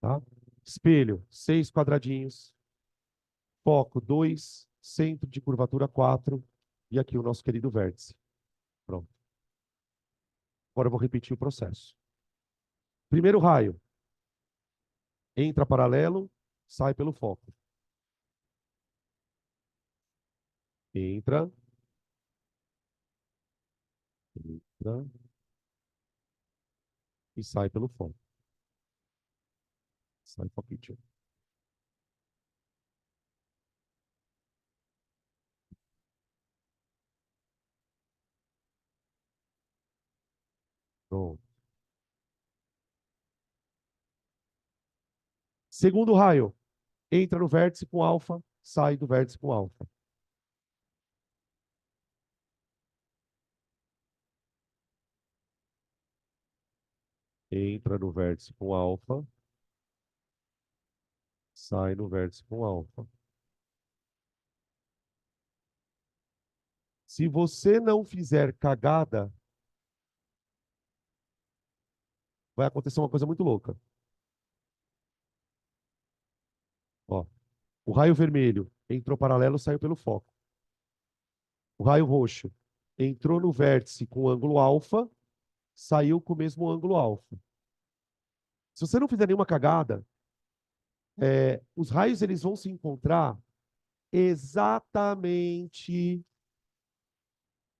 Tá? Espelho, 6 quadradinhos. Foco, 2. Centro de curvatura, 4. E aqui o nosso querido vértice. Pronto. Agora eu vou repetir o processo. Primeiro raio. Entra paralelo, sai pelo foco. Entra. Entra. E sai pelo foco. Sai foquinho. Pronto. Segundo raio. Entra no vértice com alfa, sai do vértice com alfa. Entra no vértice com alfa, sai no vértice com alfa. Se você não fizer cagada, vai acontecer uma coisa muito louca. Ó, o raio vermelho entrou paralelo, saiu pelo foco. O raio roxo entrou no vértice com ângulo alfa, saiu com o mesmo ângulo alfa. Se você não fizer nenhuma cagada, os raios eles vão se encontrar exatamente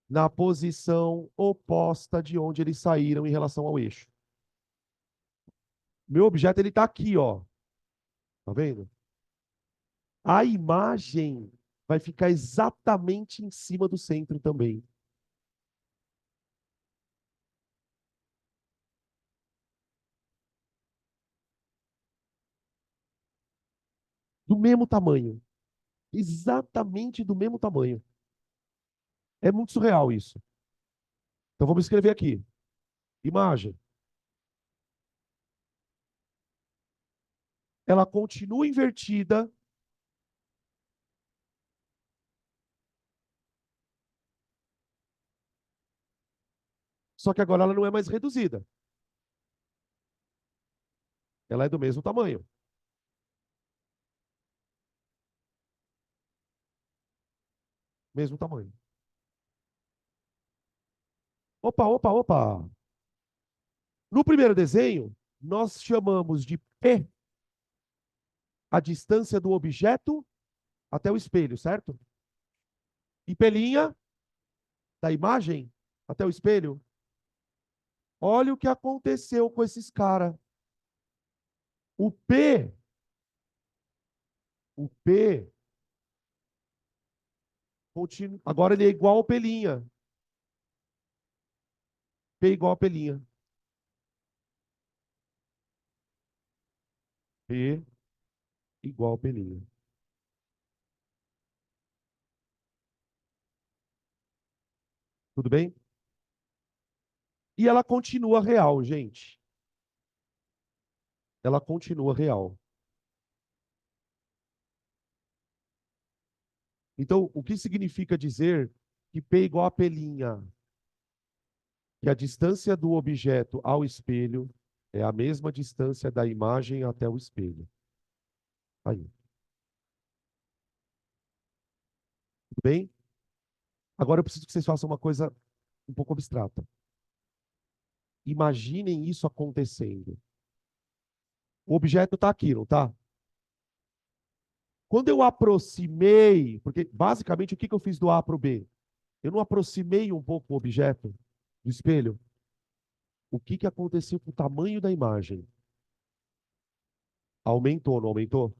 na posição oposta de onde eles saíram em relação ao eixo. Meu objeto ele está aqui, ó. Tá vendo? A imagem vai ficar exatamente em cima do centro também. Do mesmo tamanho. Exatamente do mesmo tamanho. É muito surreal isso. Então vamos escrever aqui. Imagem. Ela continua invertida. Só que agora ela não é mais reduzida. Ela é do mesmo tamanho. Mesmo tamanho. Opa, opa, opa. No primeiro desenho, nós chamamos de P a distância do objeto até o espelho, certo? E P' da imagem até o espelho. Olha o que aconteceu com esses caras. O P, o P, agora ele é igual ao P'. P igual a P'. P igual a P'. Tudo bem? E ela continua real, gente. Ela continua real. Então, o que significa dizer que P igual a P', que a distância do objeto ao espelho é a mesma distância da imagem até o espelho. Aí. Tudo bem? Agora eu preciso que vocês façam uma coisa um pouco abstrata. Imaginem isso acontecendo. O objeto está aqui, não está? Quando eu aproximei, porque basicamente o que eu fiz do A para o B? Eu não aproximei um pouco o objeto do espelho? O que aconteceu com o tamanho da imagem? Aumentou, não aumentou?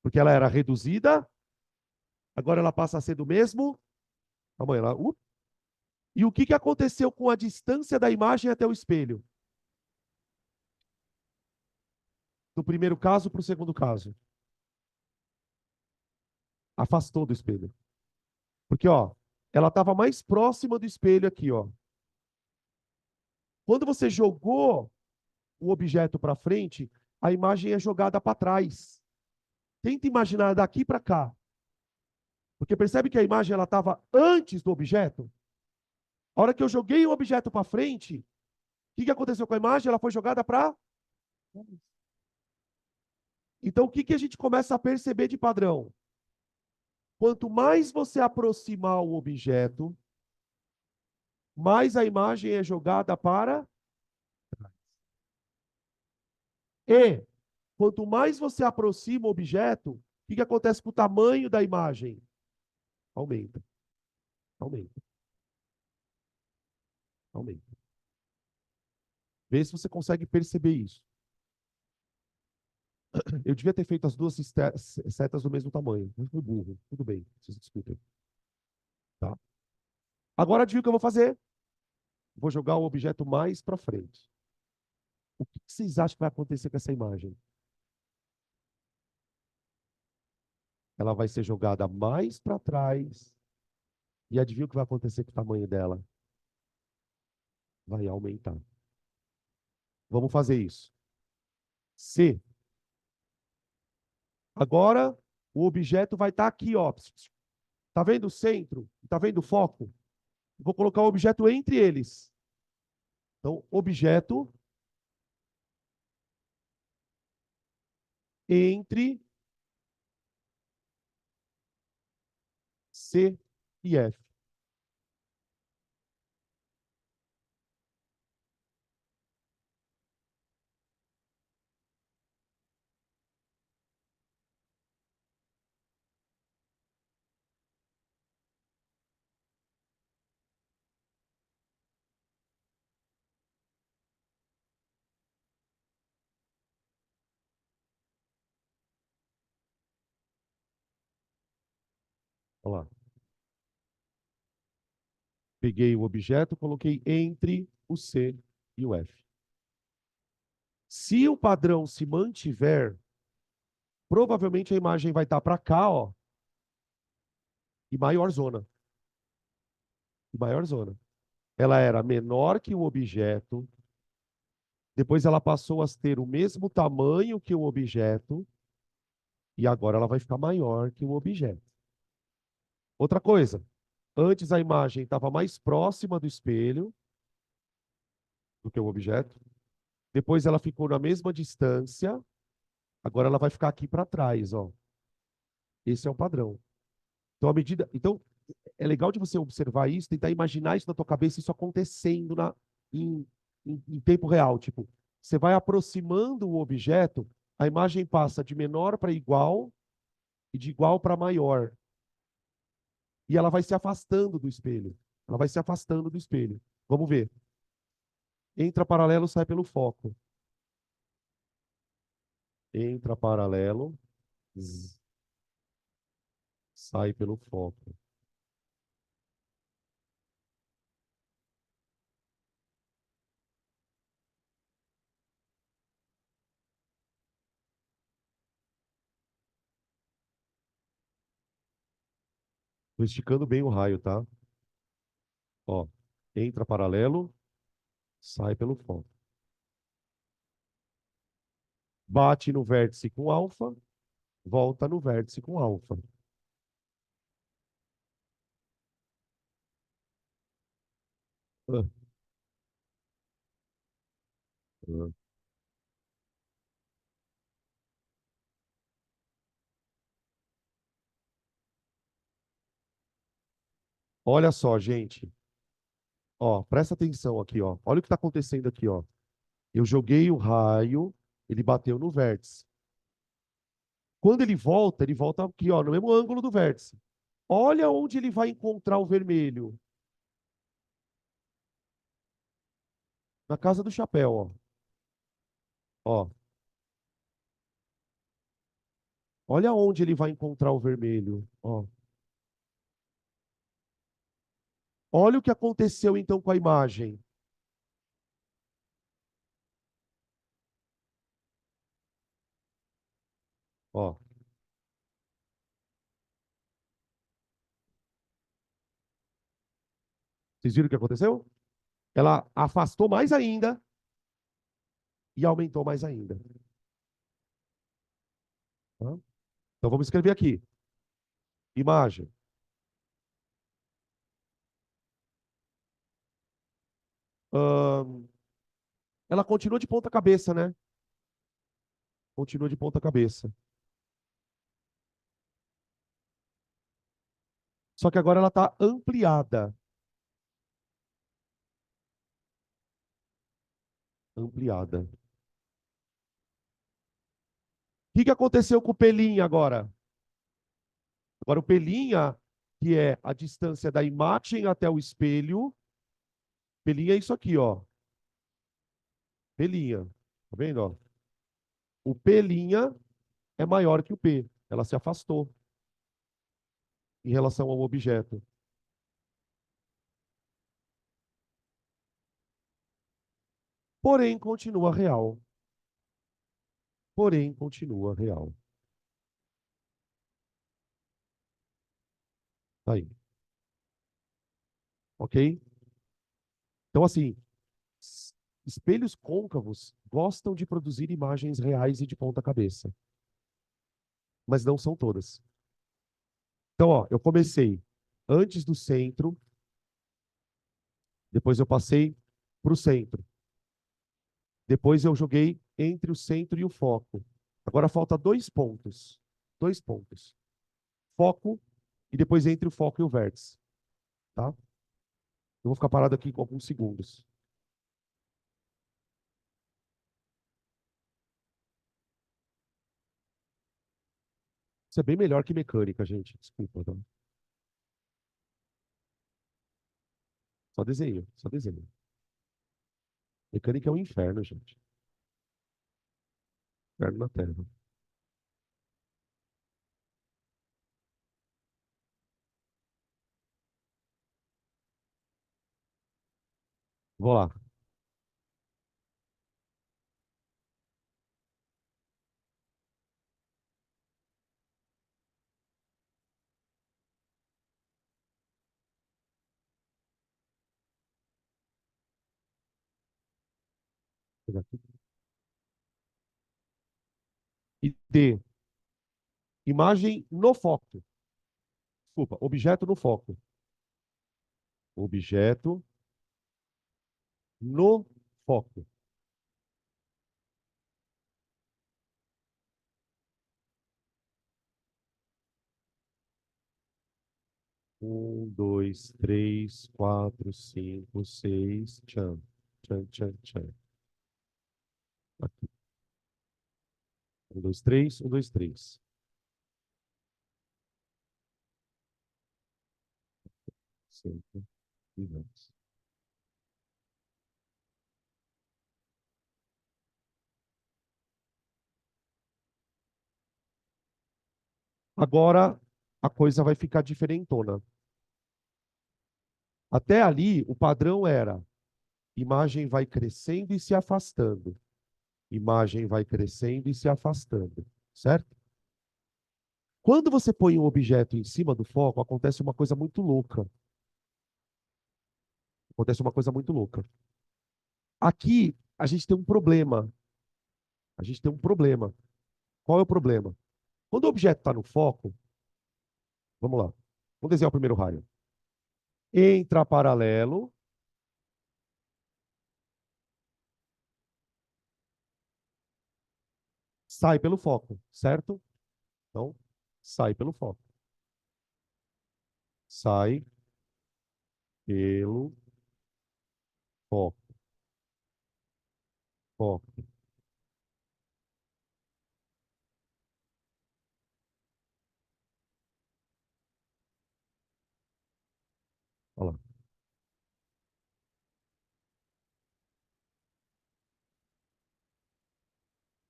Porque ela era reduzida, agora ela passa a ser do mesmo tamanho. E o que aconteceu com a distância da imagem até o espelho? Do primeiro caso para o segundo caso. Afastou do espelho. Porque, ó, ela estava mais próxima do espelho aqui, ó. Quando você jogou o objeto para frente, a imagem é jogada para trás. Tenta imaginar daqui para cá. Porque percebe que a imagem ela estava antes do objeto? A hora que eu joguei o objeto para frente, o que aconteceu com a imagem? Ela foi jogada para. Então, o que a gente começa a perceber de padrão? Quanto mais você aproximar o objeto, mais a imagem é jogada para trás. E, quanto mais você aproxima o objeto, o que acontece com o tamanho da imagem? Aumenta, aumenta, aumenta. Vê se você consegue perceber isso. Eu devia ter feito as duas setas do mesmo tamanho. Mas fui burro. Tudo bem, vocês discutem. Tá? Agora adivinha o que eu vou fazer? Vou jogar o objeto mais para frente. O que vocês acham que vai acontecer com essa imagem? Ela vai ser jogada mais para trás. E adivinha o que vai acontecer com o tamanho dela? Vai aumentar. Vamos fazer isso. C. Agora, o objeto vai estar aqui, ó. Tá vendo o centro? Tá vendo o foco? Vou colocar o objeto entre eles. Então, objeto entre C e F. Olha lá. Peguei o objeto, coloquei entre o C e o F. Se o padrão se mantiver, provavelmente a imagem vai estar para cá, ó, e maior zona. E maior zona. Ela era menor que o objeto, depois ela passou a ter o mesmo tamanho que o objeto, e agora ela vai ficar maior que o objeto. Outra coisa, antes a imagem estava mais próxima do espelho do que o objeto, depois ela ficou na mesma distância, agora ela vai ficar aqui para trás, ó. Esse é o padrão. Então, à medida. Então, é legal de você observar isso, tentar imaginar isso na tua cabeça, isso acontecendo em tempo real. Tipo, você vai aproximando o objeto, a imagem passa de menor para igual e de igual para maior. E ela vai se afastando do espelho. Ela vai se afastando do espelho. Vamos ver. Entra paralelo, sai pelo foco. Entra paralelo, sai pelo foco. Estou esticando bem o raio, tá? Ó, entra paralelo, sai pelo foco. Bate no vértice com alfa, volta no vértice com alfa. Ah, ah. Olha só, gente. Ó, presta atenção aqui, ó. Olha o que está acontecendo aqui, ó. Eu joguei o raio, ele bateu no vértice. Quando ele volta aqui, ó, no mesmo ângulo do vértice. Olha onde ele vai encontrar o vermelho. Na casa do chapéu, ó. Ó, olha onde ele vai encontrar o vermelho, ó. Olha o que aconteceu então com a imagem. Ó, vocês viram o que aconteceu? Ela afastou mais ainda e aumentou mais ainda. Tá? Então vamos escrever aqui. Imagem. Ahn, ela continua de ponta cabeça, né? Continua de ponta cabeça. Só que agora ela está ampliada. Ampliada. O que aconteceu com o pelinha agora? Agora o pelinha, que é a distância da imagem até o espelho, pelinha é isso aqui, ó. Pelinha. Tá vendo, ó? O pelinha é maior que o P. Ela se afastou em relação ao objeto. Porém, continua real. Porém, continua real. Tá aí. Ok? Então, assim, espelhos côncavos gostam de produzir imagens reais e de ponta cabeça, mas não são todas. Então, ó, eu comecei antes do centro, depois eu passei para o centro, depois eu joguei entre o centro e o foco. Agora falta dois pontos. Dois pontos. Foco e depois entre o foco e o vértice. Tá? Eu vou ficar parado aqui com alguns segundos. Isso é bem melhor que mecânica, gente. Desculpa, tá? Só desenho, só desenho. Mecânica é um inferno, gente. Inferno na Terra. Vou lá. Vou pegar aqui. E D. Imagem no foco. Desculpa, objeto no foco. Objeto no foco. Um, dois, três, quatro, cinco, seis. Tchan, tchan, tchan, tchan. Aqui. Um, dois, três, um, dois, três. Cinco e dois. Agora a coisa vai ficar diferentona. Até ali, o padrão era imagem vai crescendo e se afastando. Imagem vai crescendo e se afastando. Certo? Quando você põe um objeto em cima do foco, acontece uma coisa muito louca. Acontece uma coisa muito louca. Aqui, a gente tem um problema. A gente tem um problema. Qual é o problema? Quando o objeto está no foco, vamos lá. Vamos desenhar o primeiro raio. Entra paralelo, sai pelo foco, certo? Então, sai pelo foco. Sai pelo foco. Foco. Olha lá.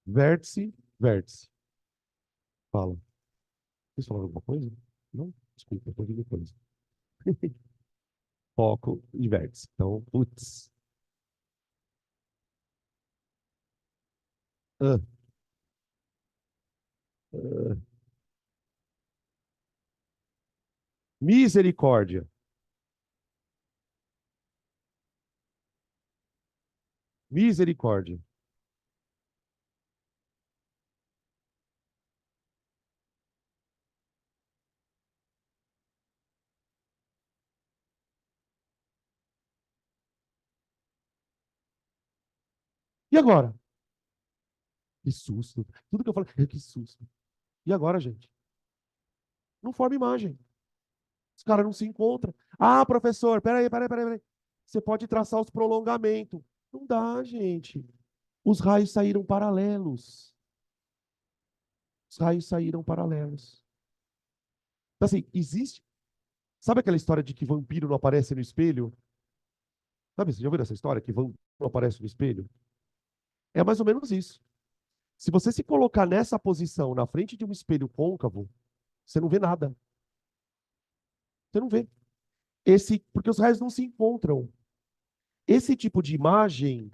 Vértice, vértice. Fala. Vocês falaram alguma coisa? Não? Desculpa, eu tô ouvindo coisa. Foco e vértice. Então, putz. Ah, ah. Misericórdia. Misericórdia. E agora? Que susto. Tudo que eu falei, que susto. E agora, gente? Não forma imagem. Os caras não se encontram. Ah, professor, peraí. Você pode traçar os prolongamentos. Não dá, gente. Os raios saíram paralelos. Os raios saíram paralelos. Então, assim, existe. Sabe aquela história de que vampiro não aparece no espelho? Sabe, você já ouviu essa história? Que vampiro não aparece no espelho? É mais ou menos isso. Se você se colocar nessa posição, na frente de um espelho côncavo, você não vê nada. Você não vê. Porque os raios não se encontram. Esse tipo de imagem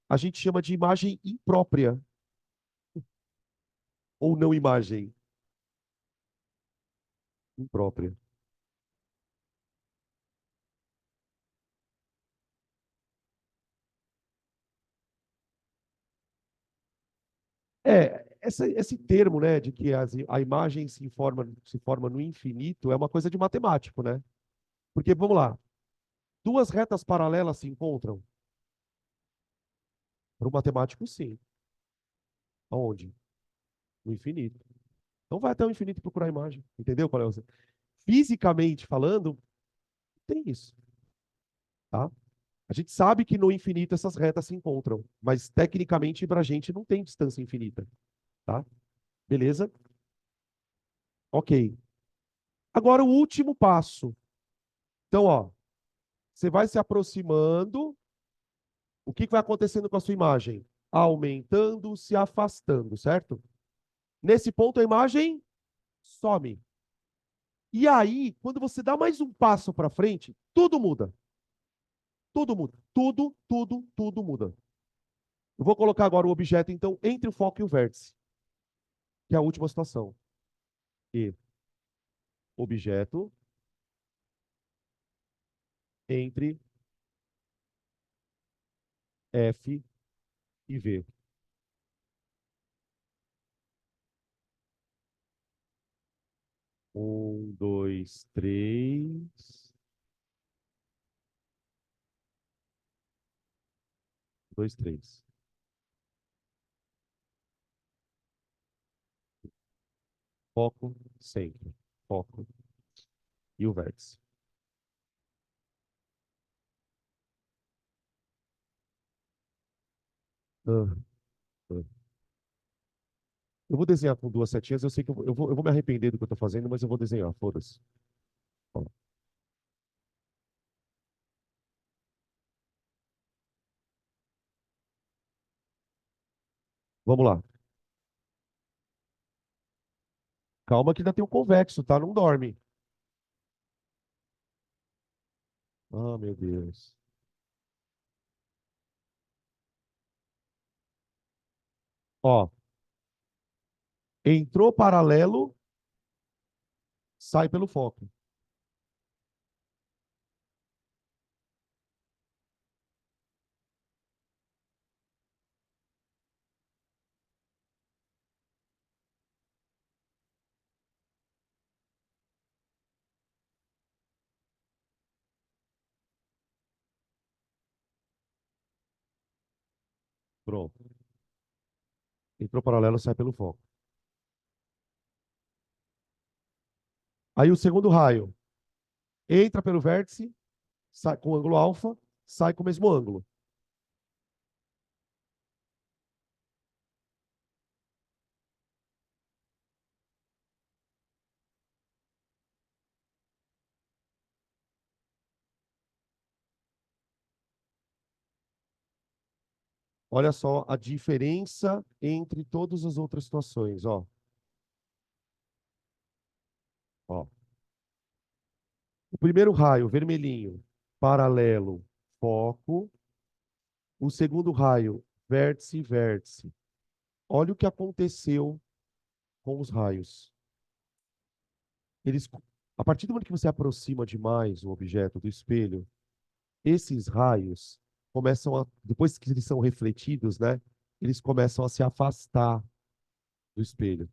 a gente chama de imagem imprópria ou não imagem imprópria. Esse termo, né, de que a imagem se forma no infinito é uma coisa de matemático, né? Porque, vamos lá, duas retas paralelas se encontram? Para o matemático, sim. Aonde? No infinito. Então vai até o infinito procurar a imagem. Entendeu qual é o... Fisicamente falando, tem isso, tá? A gente sabe que no infinito essas retas se encontram, mas tecnicamente para a gente não tem distância infinita, tá? Beleza? Ok. Agora o último passo. Então, ó, você vai se aproximando. O que vai acontecendo com a sua imagem? Aumentando, se afastando, certo? Nesse ponto a imagem some. E aí, quando você dá mais um passo para frente, tudo muda. Tudo muda. Tudo muda. Eu vou colocar agora o objeto, então, entre o foco e o vértice, que é a última situação. E objeto entre F e V. Um, dois, três. Dois, três. Foco, centro. Foco e o vértice. Ah, ah. Eu vou desenhar com duas setinhas. Eu sei que eu vou me arrepender do que eu estou fazendo, mas eu vou desenhar. Foda-se. Ó, vamos lá. Calma que ainda tem um convexo, tá? Não dorme. Ah, meu Deus. Ó, entrou paralelo, sai pelo foco. Pronto. Entrou paralelo, sai pelo foco. Aí o segundo raio entra pelo vértice, sai com ângulo alfa, sai com o mesmo ângulo. Olha só a diferença entre todas as outras situações, ó. Ó. O primeiro raio, vermelhinho, paralelo, foco. O segundo raio, vértice, vértice. Olha o que aconteceu com os raios. Eles, a partir do momento que você aproxima demais o objeto do espelho, esses raios começam a, depois que eles são refletidos, né? Eles começam a se afastar do espelho.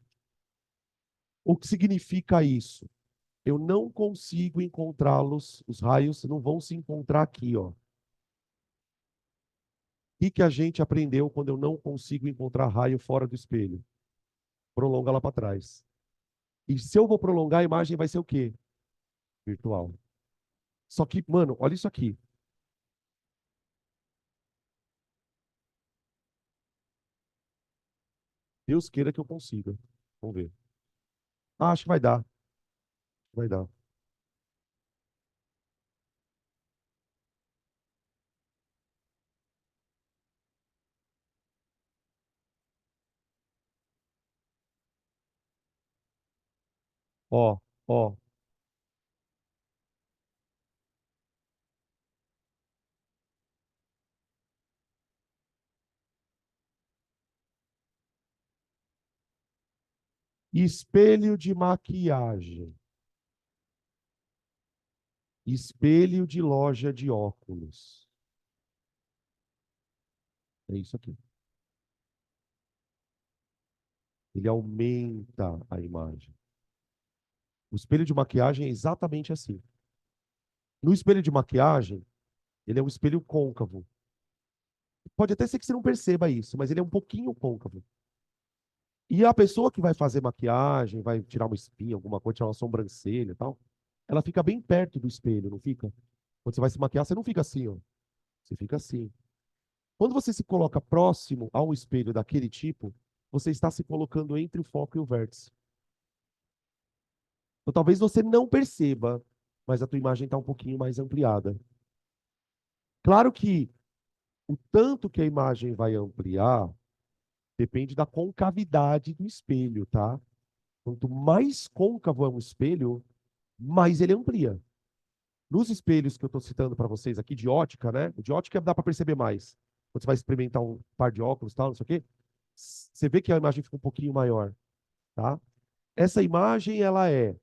O que significa isso? Eu não consigo encontrá-los, os raios não vão se encontrar aqui, ó. O que a gente aprendeu quando eu não consigo encontrar raio fora do espelho? Prolonga lá para trás. E se eu vou prolongar, a imagem vai ser o quê? Virtual. Só que, mano, olha isso aqui. Deus queira que eu consiga. Vamos ver. Ah, acho que vai dar. Vai dar. Ó, ó. Espelho de maquiagem. Espelho de loja de óculos. É isso aqui. Ele aumenta a imagem. O espelho de maquiagem é exatamente assim. No espelho de maquiagem, ele é um espelho côncavo. Pode até ser que você não perceba isso, mas ele é um pouquinho côncavo. E a pessoa que vai fazer maquiagem, vai tirar uma espinha, alguma coisa, tirar uma sobrancelha e tal, ela fica bem perto do espelho, não fica? Quando você vai se maquiar, você não fica assim, ó. Você fica assim. Quando você se coloca próximo a um espelho daquele tipo, você está se colocando entre o foco e o vértice. Então, talvez você não perceba, mas a tua imagem está um pouquinho mais ampliada. Claro que o tanto que a imagem vai ampliar depende da concavidade do espelho, tá? Quanto mais côncavo é um espelho, mais ele amplia. Nos espelhos que eu estou citando para vocês aqui, de ótica, né? De ótica dá para perceber mais. Quando você vai experimentar um par de óculos, tal, não sei o quê, você vê que a imagem fica um pouquinho maior, tá? Essa imagem, ela é,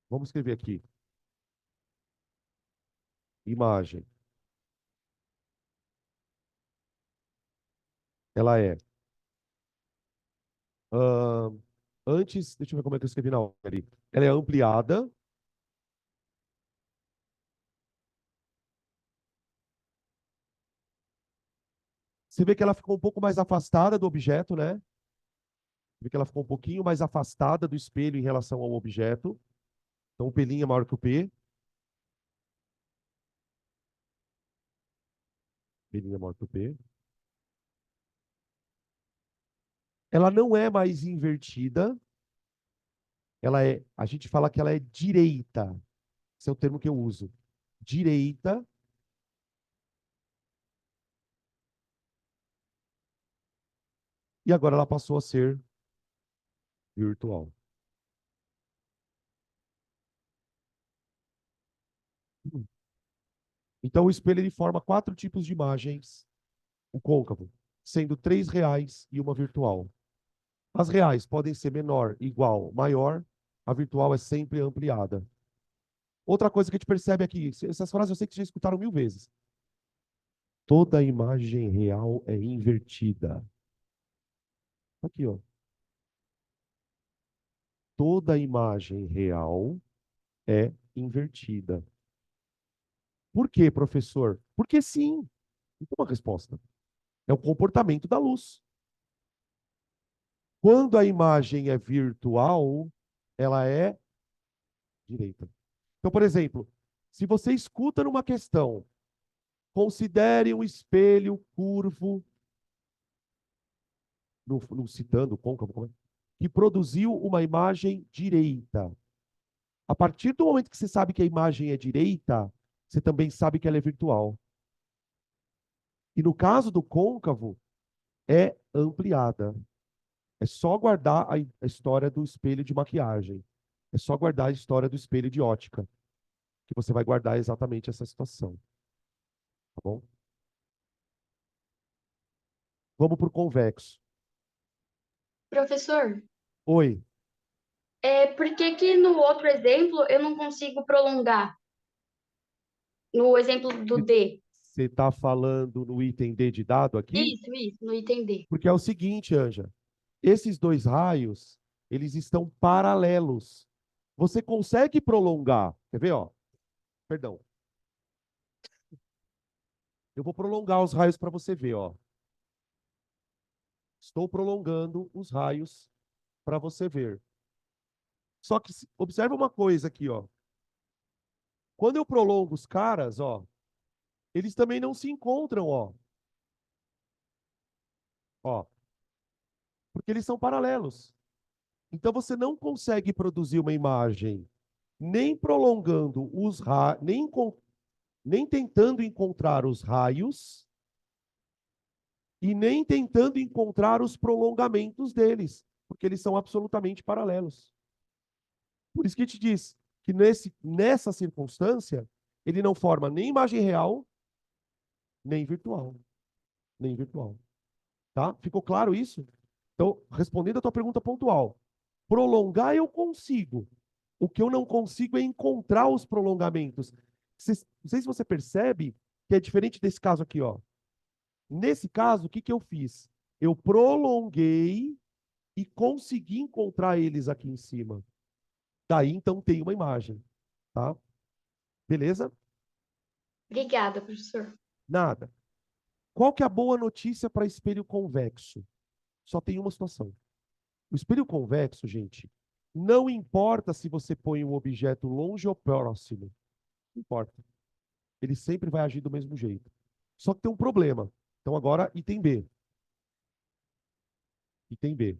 vamos escrever aqui, imagem, ela é, ahn, antes, deixa eu ver como é que eu escrevi na hora ali. Ela é ampliada, você vê que ela ficou um pouco mais afastada do objeto, né? Vê que ela ficou um pouquinho mais afastada do espelho em relação ao objeto. Então, o pelinho é maior que o P. Pelinho é maior que o P. Ela não é mais invertida. Ela é, a gente fala que ela é direita. Esse é o termo que eu uso. Direita. E agora ela passou a ser virtual. Então, o espelho ele forma quatro tipos de imagens. O côncavo, sendo três reais e uma virtual. As reais podem ser menor, igual, maior. A virtual é sempre ampliada. Outra coisa que a gente percebe aqui, essas frases eu sei que já escutaram 1000 vezes. Toda imagem real é invertida. Aqui, ó. Toda imagem real é invertida. Por quê, professor? Porque sim. Não tem uma resposta. É o comportamento da luz. Quando a imagem é virtual, ela é direita. Então, por exemplo, se você escuta numa questão, considere um espelho curvo, no citando, côncavo, que produziu uma imagem direita. A partir do momento que você sabe que a imagem é direita, você também sabe que ela é virtual. E no caso do côncavo, é ampliada. É só guardar a história do espelho de maquiagem. É só guardar a história do espelho de ótica, que você vai guardar exatamente essa situação. Tá bom? Vamos para o convexo. Professor, Oi, por que que no outro exemplo eu não consigo prolongar? No exemplo do D. você está falando no item D de dado aqui? Isso, no item D. Porque é o seguinte, Anja, esses dois raios, eles estão paralelos. Você consegue prolongar, quer ver, ó? Perdão. Eu vou prolongar os raios para você ver, ó. Estou prolongando os raios para você ver. Só que observa uma coisa aqui, ó. Quando eu prolongo os caras, ó, eles também não se encontram, ó. Ó, porque eles são paralelos. Então você não consegue produzir uma imagem nem prolongando os raios, nem tentando encontrar os raios e nem tentando encontrar os prolongamentos deles, porque eles são absolutamente paralelos. Por isso que te diz que nessa circunstância, ele não forma nem imagem real, nem virtual. Nem virtual. Tá? Ficou claro isso? Então, respondendo a tua pergunta pontual, prolongar eu consigo. O que eu não consigo é encontrar os prolongamentos. Não sei se você percebe que é diferente desse caso aqui, ó. Nesse caso, o que que eu fiz? Eu prolonguei e consegui encontrar eles aqui em cima. Daí, então, tem uma imagem, tá? Beleza? Obrigada, professor. Nada. Qual que é a boa notícia para espelho convexo? Só tem uma situação. O espelho convexo, gente, não importa se você põe um objeto longe ou próximo. Não importa. Ele sempre vai agir do mesmo jeito. Só que tem um problema. Então, agora, item B. Item B.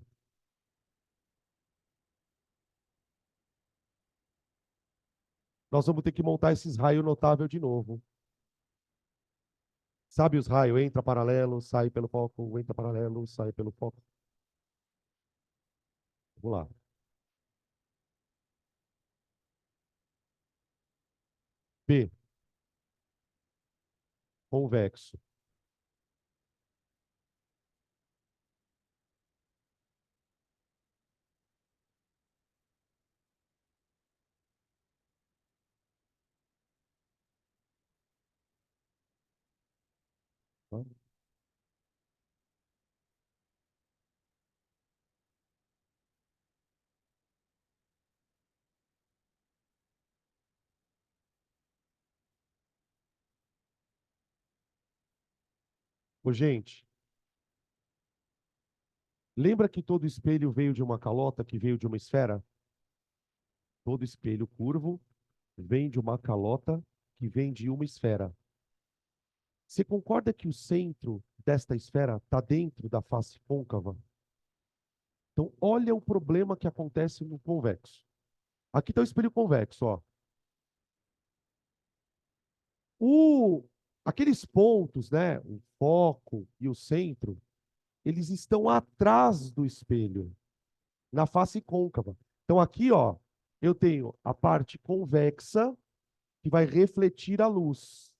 Nós vamos ter que montar esses raios notável de novo. Sabe os raios? Entra paralelo, sai pelo foco, entra paralelo, sai pelo foco. Vamos lá. B. Convexo. Tá? Ô, gente, lembra que todo espelho veio de uma calota, que veio de uma esfera? Todo espelho curvo vem de uma calota que vem de uma esfera. Você concorda que o centro desta esfera está dentro da face côncava? Então, olha o problema que acontece no convexo. Aqui está o espelho convexo, ó. O, aqueles pontos, né, o foco e o centro, eles estão atrás do espelho, na face côncava. Então, aqui, ó, eu tenho a parte convexa, que vai refletir a luz.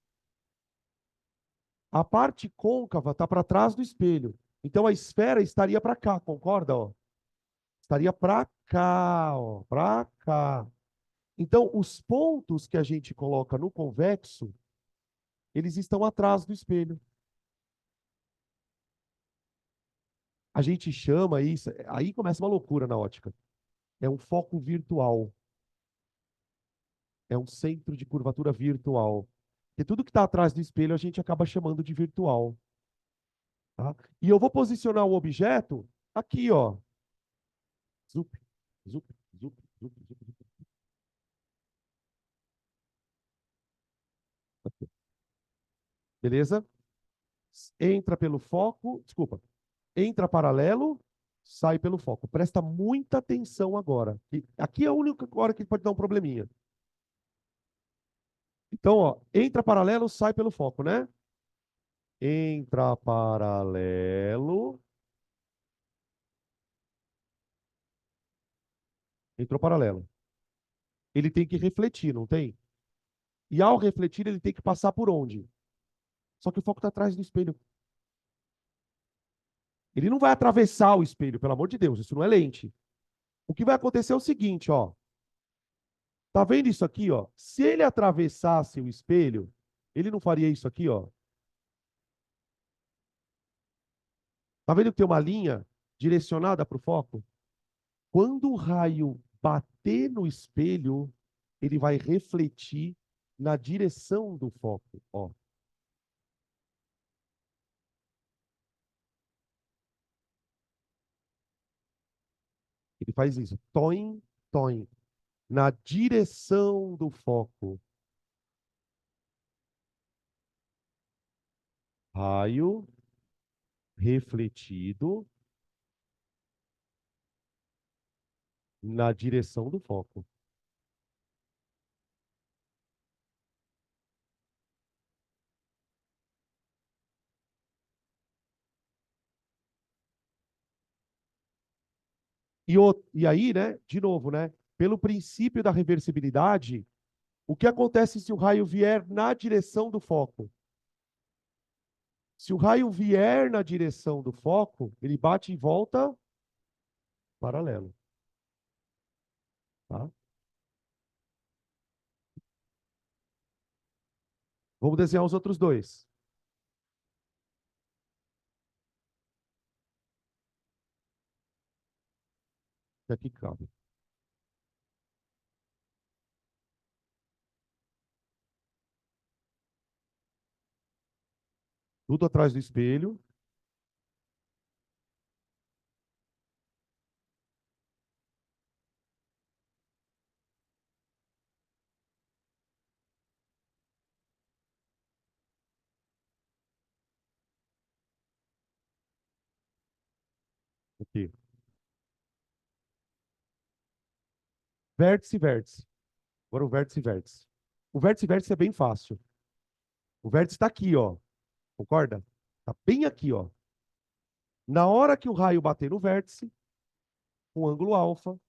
A parte côncava está para trás do espelho. Então, a esfera estaria para cá, concorda? Ó? Estaria para cá, ó, para cá. Então, os pontos que a gente coloca no convexo, eles estão atrás do espelho. A gente chama isso, aí começa uma loucura na ótica. É um foco virtual. É um centro de curvatura virtual. Porque tudo que está atrás do espelho a gente acaba chamando de virtual. Tá? E eu vou posicionar o objeto aqui, ó. Zup, zup, zup, zup, zup, zup. Beleza? Entra pelo foco, desculpa, entra paralelo, sai pelo foco. Presta muita atenção agora. Aqui é a única hora que pode dar um probleminha. Então, ó, entra paralelo, sai pelo foco, né? Entra paralelo, entrou paralelo. Ele tem que refletir, não tem? E ao refletir, ele tem que passar por onde? Só que o foco está atrás do espelho. Ele não vai atravessar o espelho, pelo amor de Deus, isso não é lente. O que vai acontecer é o seguinte, ó. Tá vendo isso aqui, ó? Se ele atravessasse o espelho, ele não faria isso aqui, ó. Tá vendo que tem uma linha direcionada para o foco? Quando o raio bater no espelho, ele vai refletir na direção do foco, ó. Ele faz isso, toim, toim, na direção do foco. Raio refletido na direção do foco. E aí, né, de novo, né, pelo princípio da reversibilidade, o que acontece se o raio vier na direção do foco? Se o raio vier na direção do foco, ele bate em volta paralelo, tá? Vamos desenhar os outros dois. Aqui cabe. Tudo atrás do espelho. Aqui. Vértice e vértice. Agora o vértice e vértice. O vértice e vértice é bem fácil. O vértice está aqui, ó. Concorda? Está bem aqui, ó. Na hora que o raio bater no vértice, com ângulo alfa,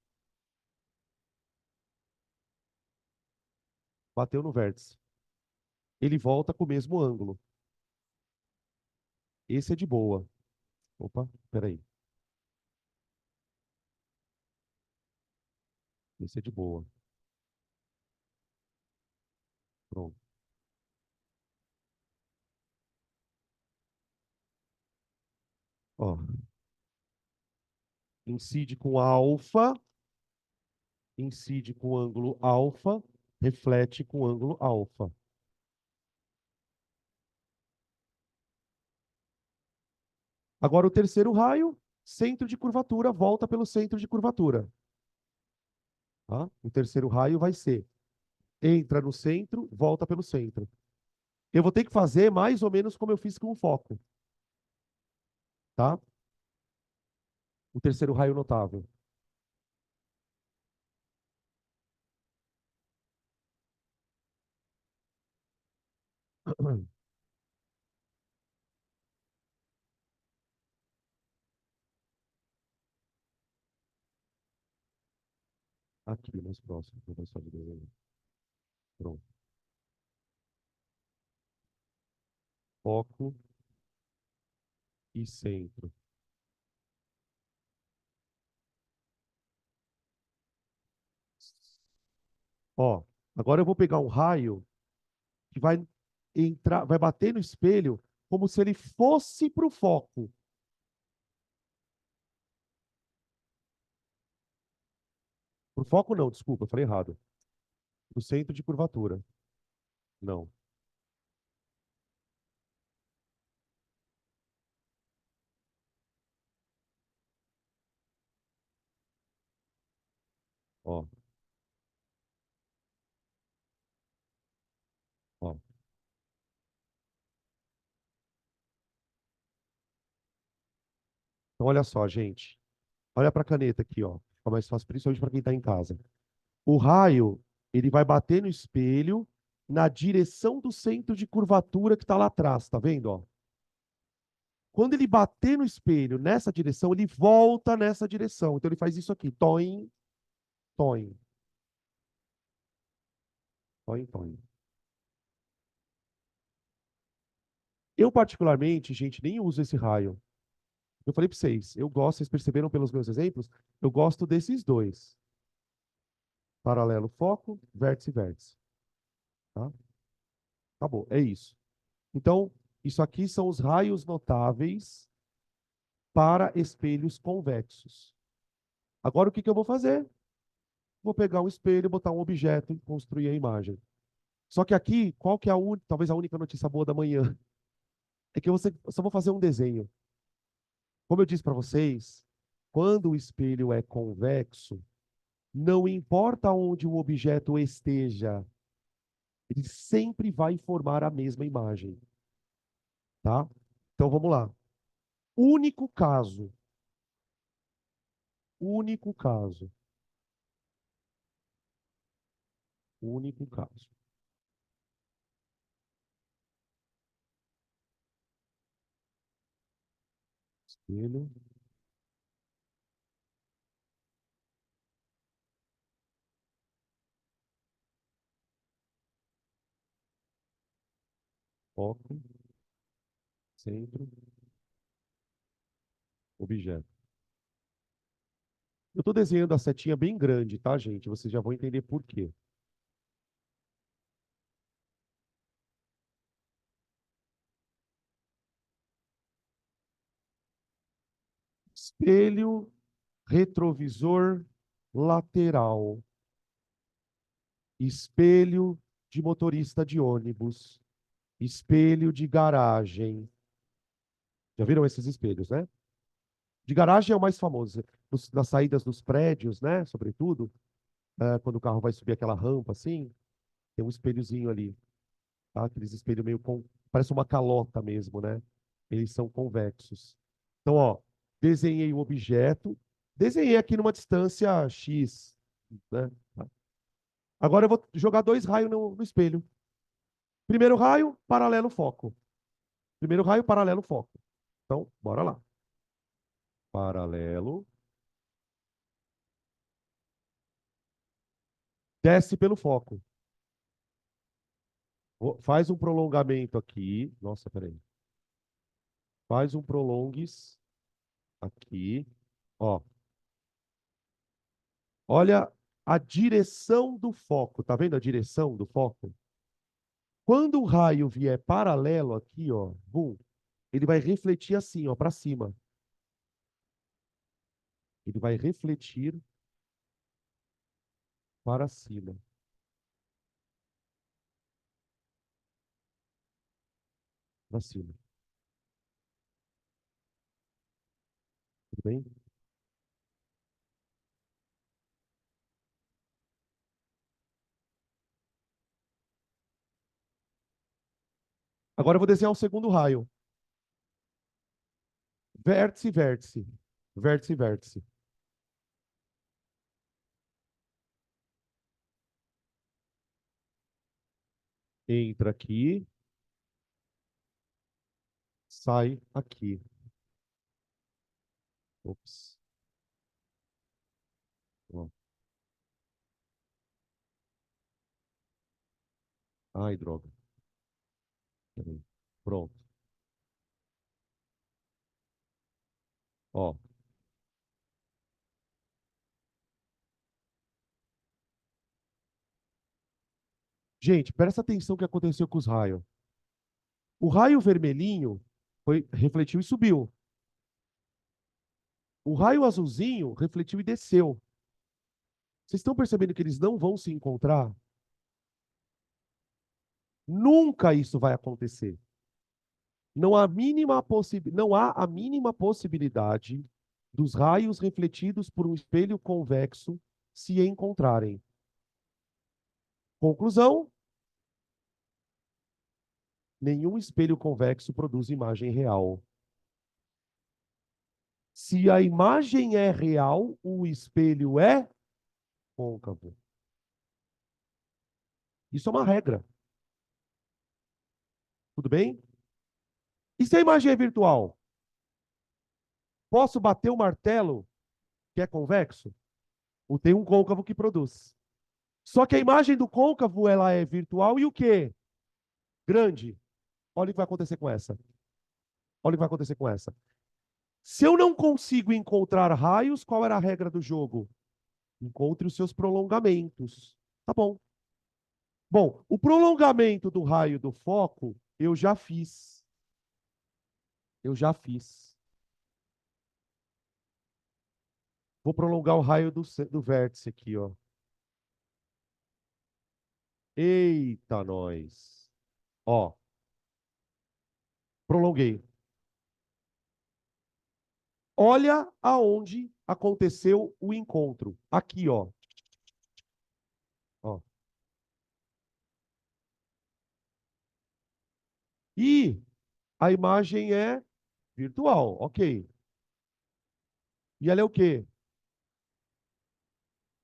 bateu no vértice. Ele volta com o mesmo ângulo. Esse é de boa. Opa, peraí. Esse é de boa. Pronto. Ó. Incide com alfa, incide com ângulo alfa, reflete com ângulo alfa. Agora o terceiro raio, centro de curvatura, volta pelo centro de curvatura. Tá? O terceiro raio vai ser, entra no centro, volta pelo centro. Eu vou ter que fazer mais ou menos como eu fiz com o foco. Tá? O terceiro raio notável. Aqui, mais próximo. Vou ver só de desenho. Pronto. Foco e centro. Ó, agora eu vou pegar um raio que vai entrar, vai bater no espelho como se ele fosse para o foco. Para o foco não, desculpa, eu falei errado. Para o centro de curvatura. Não. Ó, ó. Então, olha só, gente. Olha para a caneta aqui, ó. Fica mais fácil, principalmente para quem está em casa. O raio, ele vai bater no espelho na direção do centro de curvatura que está lá atrás, tá vendo, ó? Quando ele bater no espelho nessa direção, ele volta nessa direção. Então ele faz isso aqui, toim, toim, toim, toim. Eu particularmente, gente, nem uso esse raio. Eu falei para vocês, eu gosto, vocês perceberam pelos meus exemplos, eu gosto desses dois. Paralelo, foco, vértice, vértice. Tá? Acabou, é isso. Então, isso aqui são os raios notáveis para espelhos convexos. Agora, o que que eu vou fazer? Vou pegar um espelho, botar um objeto e construir a imagem. Só que aqui, qual que é talvez a única notícia boa da manhã? É que eu só vou fazer um desenho. Como eu disse para vocês, quando o espelho é convexo, não importa onde o objeto esteja, ele sempre vai formar a mesma imagem, tá? Então vamos lá. Único caso, único caso, único caso. Espelho, foco, centro, objeto. Eu estou desenhando a setinha bem grande, tá, gente? Vocês já vão entender por quê. Espelho, retrovisor, lateral. Espelho de motorista de ônibus. Espelho de garagem. Já viram esses espelhos, né? De garagem é o mais famoso. Nas saídas dos prédios, né? Sobretudo, quando o carro vai subir aquela rampa assim, tem um espelhozinho ali. Tá? Aqueles espelhos meio com. Parece uma calota mesmo, né? Eles são convexos. Então, ó, desenhei o objeto, desenhei aqui numa distância X, né? Agora eu vou jogar dois raios no espelho. Primeiro raio, paralelo foco. Primeiro raio, paralelo foco. Então, bora lá. Paralelo. Desce pelo foco. Faz um prolongamento aqui. Nossa, peraí. Faz um prolongues aqui. Ó. Olha a direção do foco. Tá vendo a direção do foco? Quando o raio vier paralelo aqui, ó, bum, ele vai refletir assim, ó, para cima. Ele vai refletir para cima. Para cima. Tudo bem? Agora eu vou desenhar o segundo raio. Vértice, vértice. Vértice, vértice. Entra aqui, sai aqui. Ops. Ó. Ai, droga. Peraí. Pronto. Ó. Gente, presta atenção no que aconteceu com os raios. O raio vermelhinho refletiu e subiu. O raio azulzinho refletiu e desceu. Vocês estão percebendo que eles não vão se encontrar? Nunca isso vai acontecer. Não há a mínima possibilidade dos raios refletidos por um espelho convexo se encontrarem. Conclusão: nenhum espelho convexo produz imagem real. Se a imagem é real, o espelho é côncavo. Isso é uma regra. Tudo bem? E se a imagem é virtual? Posso bater o martelo que é convexo? Ou tem um côncavo que produz? Só que a imagem do côncavo, ela é virtual e o quê? Grande. Olha o que vai acontecer com essa. Olha o que vai acontecer com essa. Se eu não consigo encontrar raios, qual era a regra do jogo? Encontre os seus prolongamentos. Tá bom. Bom, o prolongamento do raio do foco, eu já fiz. Eu já fiz. Vou prolongar o raio do vértice aqui, ó. Eita, nós. Ó, prolonguei. Olha aonde aconteceu o encontro. Aqui, ó. Ó. E a imagem é virtual, ok. E ela é o quê?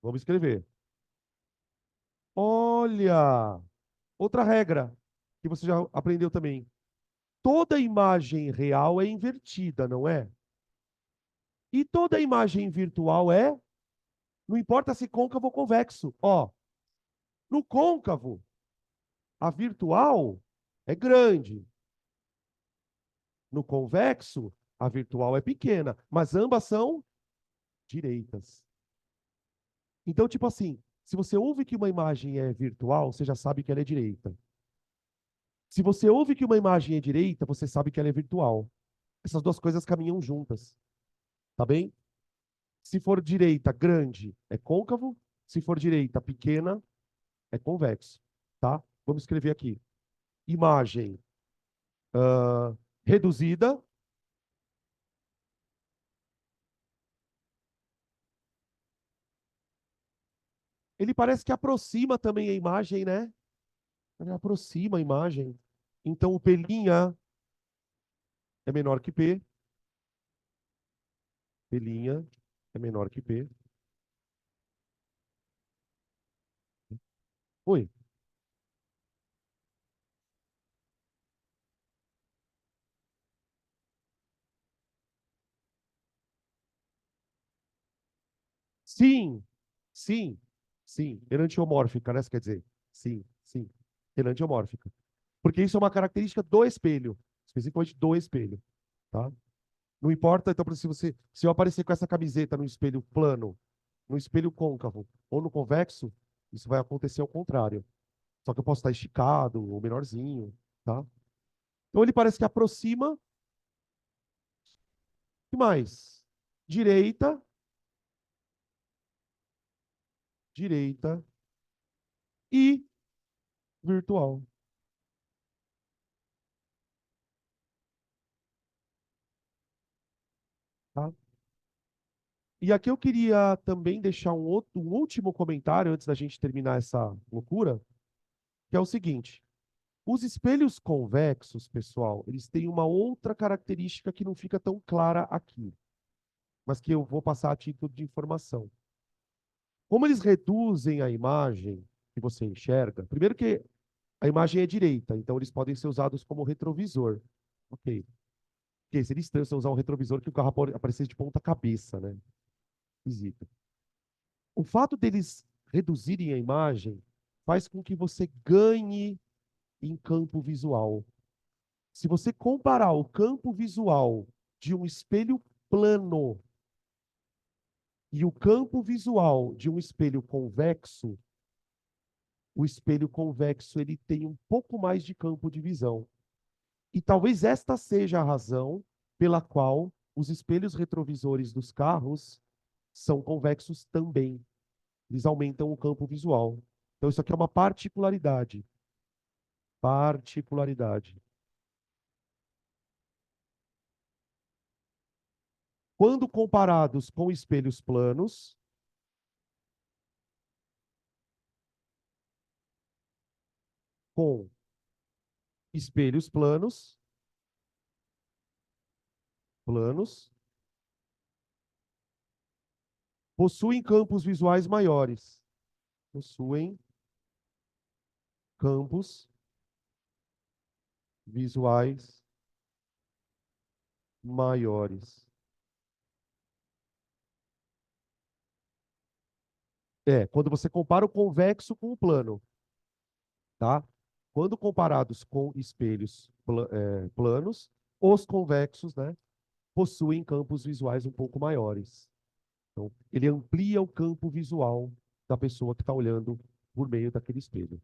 Vamos escrever. Olha! Outra regra que você já aprendeu também. Toda imagem real é invertida, não é? E toda imagem virtual é, não importa se côncavo ou convexo. Ó, no côncavo, a virtual é grande. No convexo, a virtual é pequena, mas ambas são direitas. Então, tipo assim, se você ouve que uma imagem é virtual, você já sabe que ela é direita. Se você ouve que uma imagem é direita, você sabe que ela é virtual. Essas duas coisas caminham juntas, tá bem? Se for direita grande, é côncavo. Se for direita pequena, é convexo, tá? Vamos escrever aqui. Imagem reduzida. Ele parece que aproxima também a imagem, né? Ele aproxima a imagem. Então, o pelinha é menor que P. Pelinha é menor que P. Oi. Sim, sim, sim. Enantiomórfica, né? Você quer dizer? Sim, sim. Enantiomórfica. Porque isso é uma característica do espelho. Especificamente do espelho, tá? Não importa, então, se eu aparecer com essa camiseta no espelho plano, no espelho côncavo ou no convexo, isso vai acontecer ao contrário. Só que eu posso estar esticado ou menorzinho, tá? Então ele parece que aproxima. O que mais? Direita, direita e virtual, tá? E aqui eu queria também deixar um último comentário antes da gente terminar essa loucura, que é o seguinte: os espelhos convexos, pessoal, eles têm uma outra característica que não fica tão clara aqui, mas que eu vou passar a título de informação. Como eles reduzem a imagem que você enxerga, primeiro que a imagem é direita, então eles podem ser usados como retrovisor. Ok. Porque seria estranho você usar um retrovisor que o carro pode aparecer de ponta cabeça, né? Esquisito. O fato deles reduzirem a imagem faz com que você ganhe em campo visual. Se você comparar o campo visual de um espelho plano e o campo visual de um espelho convexo, o espelho convexo ele tem um pouco mais de campo de visão. E talvez esta seja a razão pela qual os espelhos retrovisores dos carros são convexos também. Eles aumentam o campo visual. Então, isso aqui é uma particularidade. Particularidade. Quando comparados com espelhos planos, com espelhos planos, possuem campos visuais maiores. Possuem campos visuais maiores. Quando você compara o convexo com o plano, tá? Quando comparados com espelhos planos, os convexos, né, possuem campos visuais um pouco maiores. Então, ele amplia o campo visual da pessoa que está olhando por meio daquele espelho.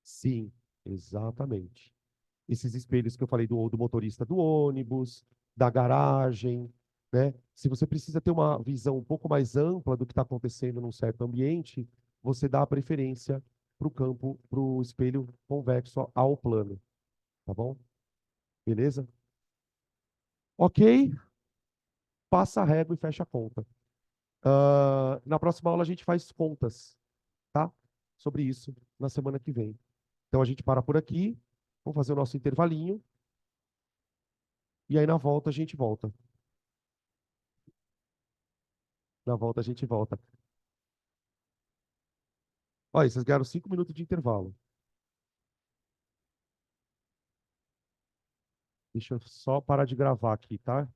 Sim, exatamente. Esses espelhos que eu falei do motorista do ônibus, da garagem, né? Se você precisa ter uma visão um pouco mais ampla do que está acontecendo num certo ambiente, você dá a preferência para o campo, para o espelho convexo ao plano, tá bom? Beleza? Ok, passa a régua e fecha a conta. Na próxima aula a gente faz contas, tá? Sobre isso na semana que vem. Então a gente para por aqui, vamos fazer o nosso intervalinho e aí na volta a gente volta. Na volta a gente volta. Olha, vocês ganharam 5 minutos de intervalo. Deixa eu só parar de gravar aqui, tá?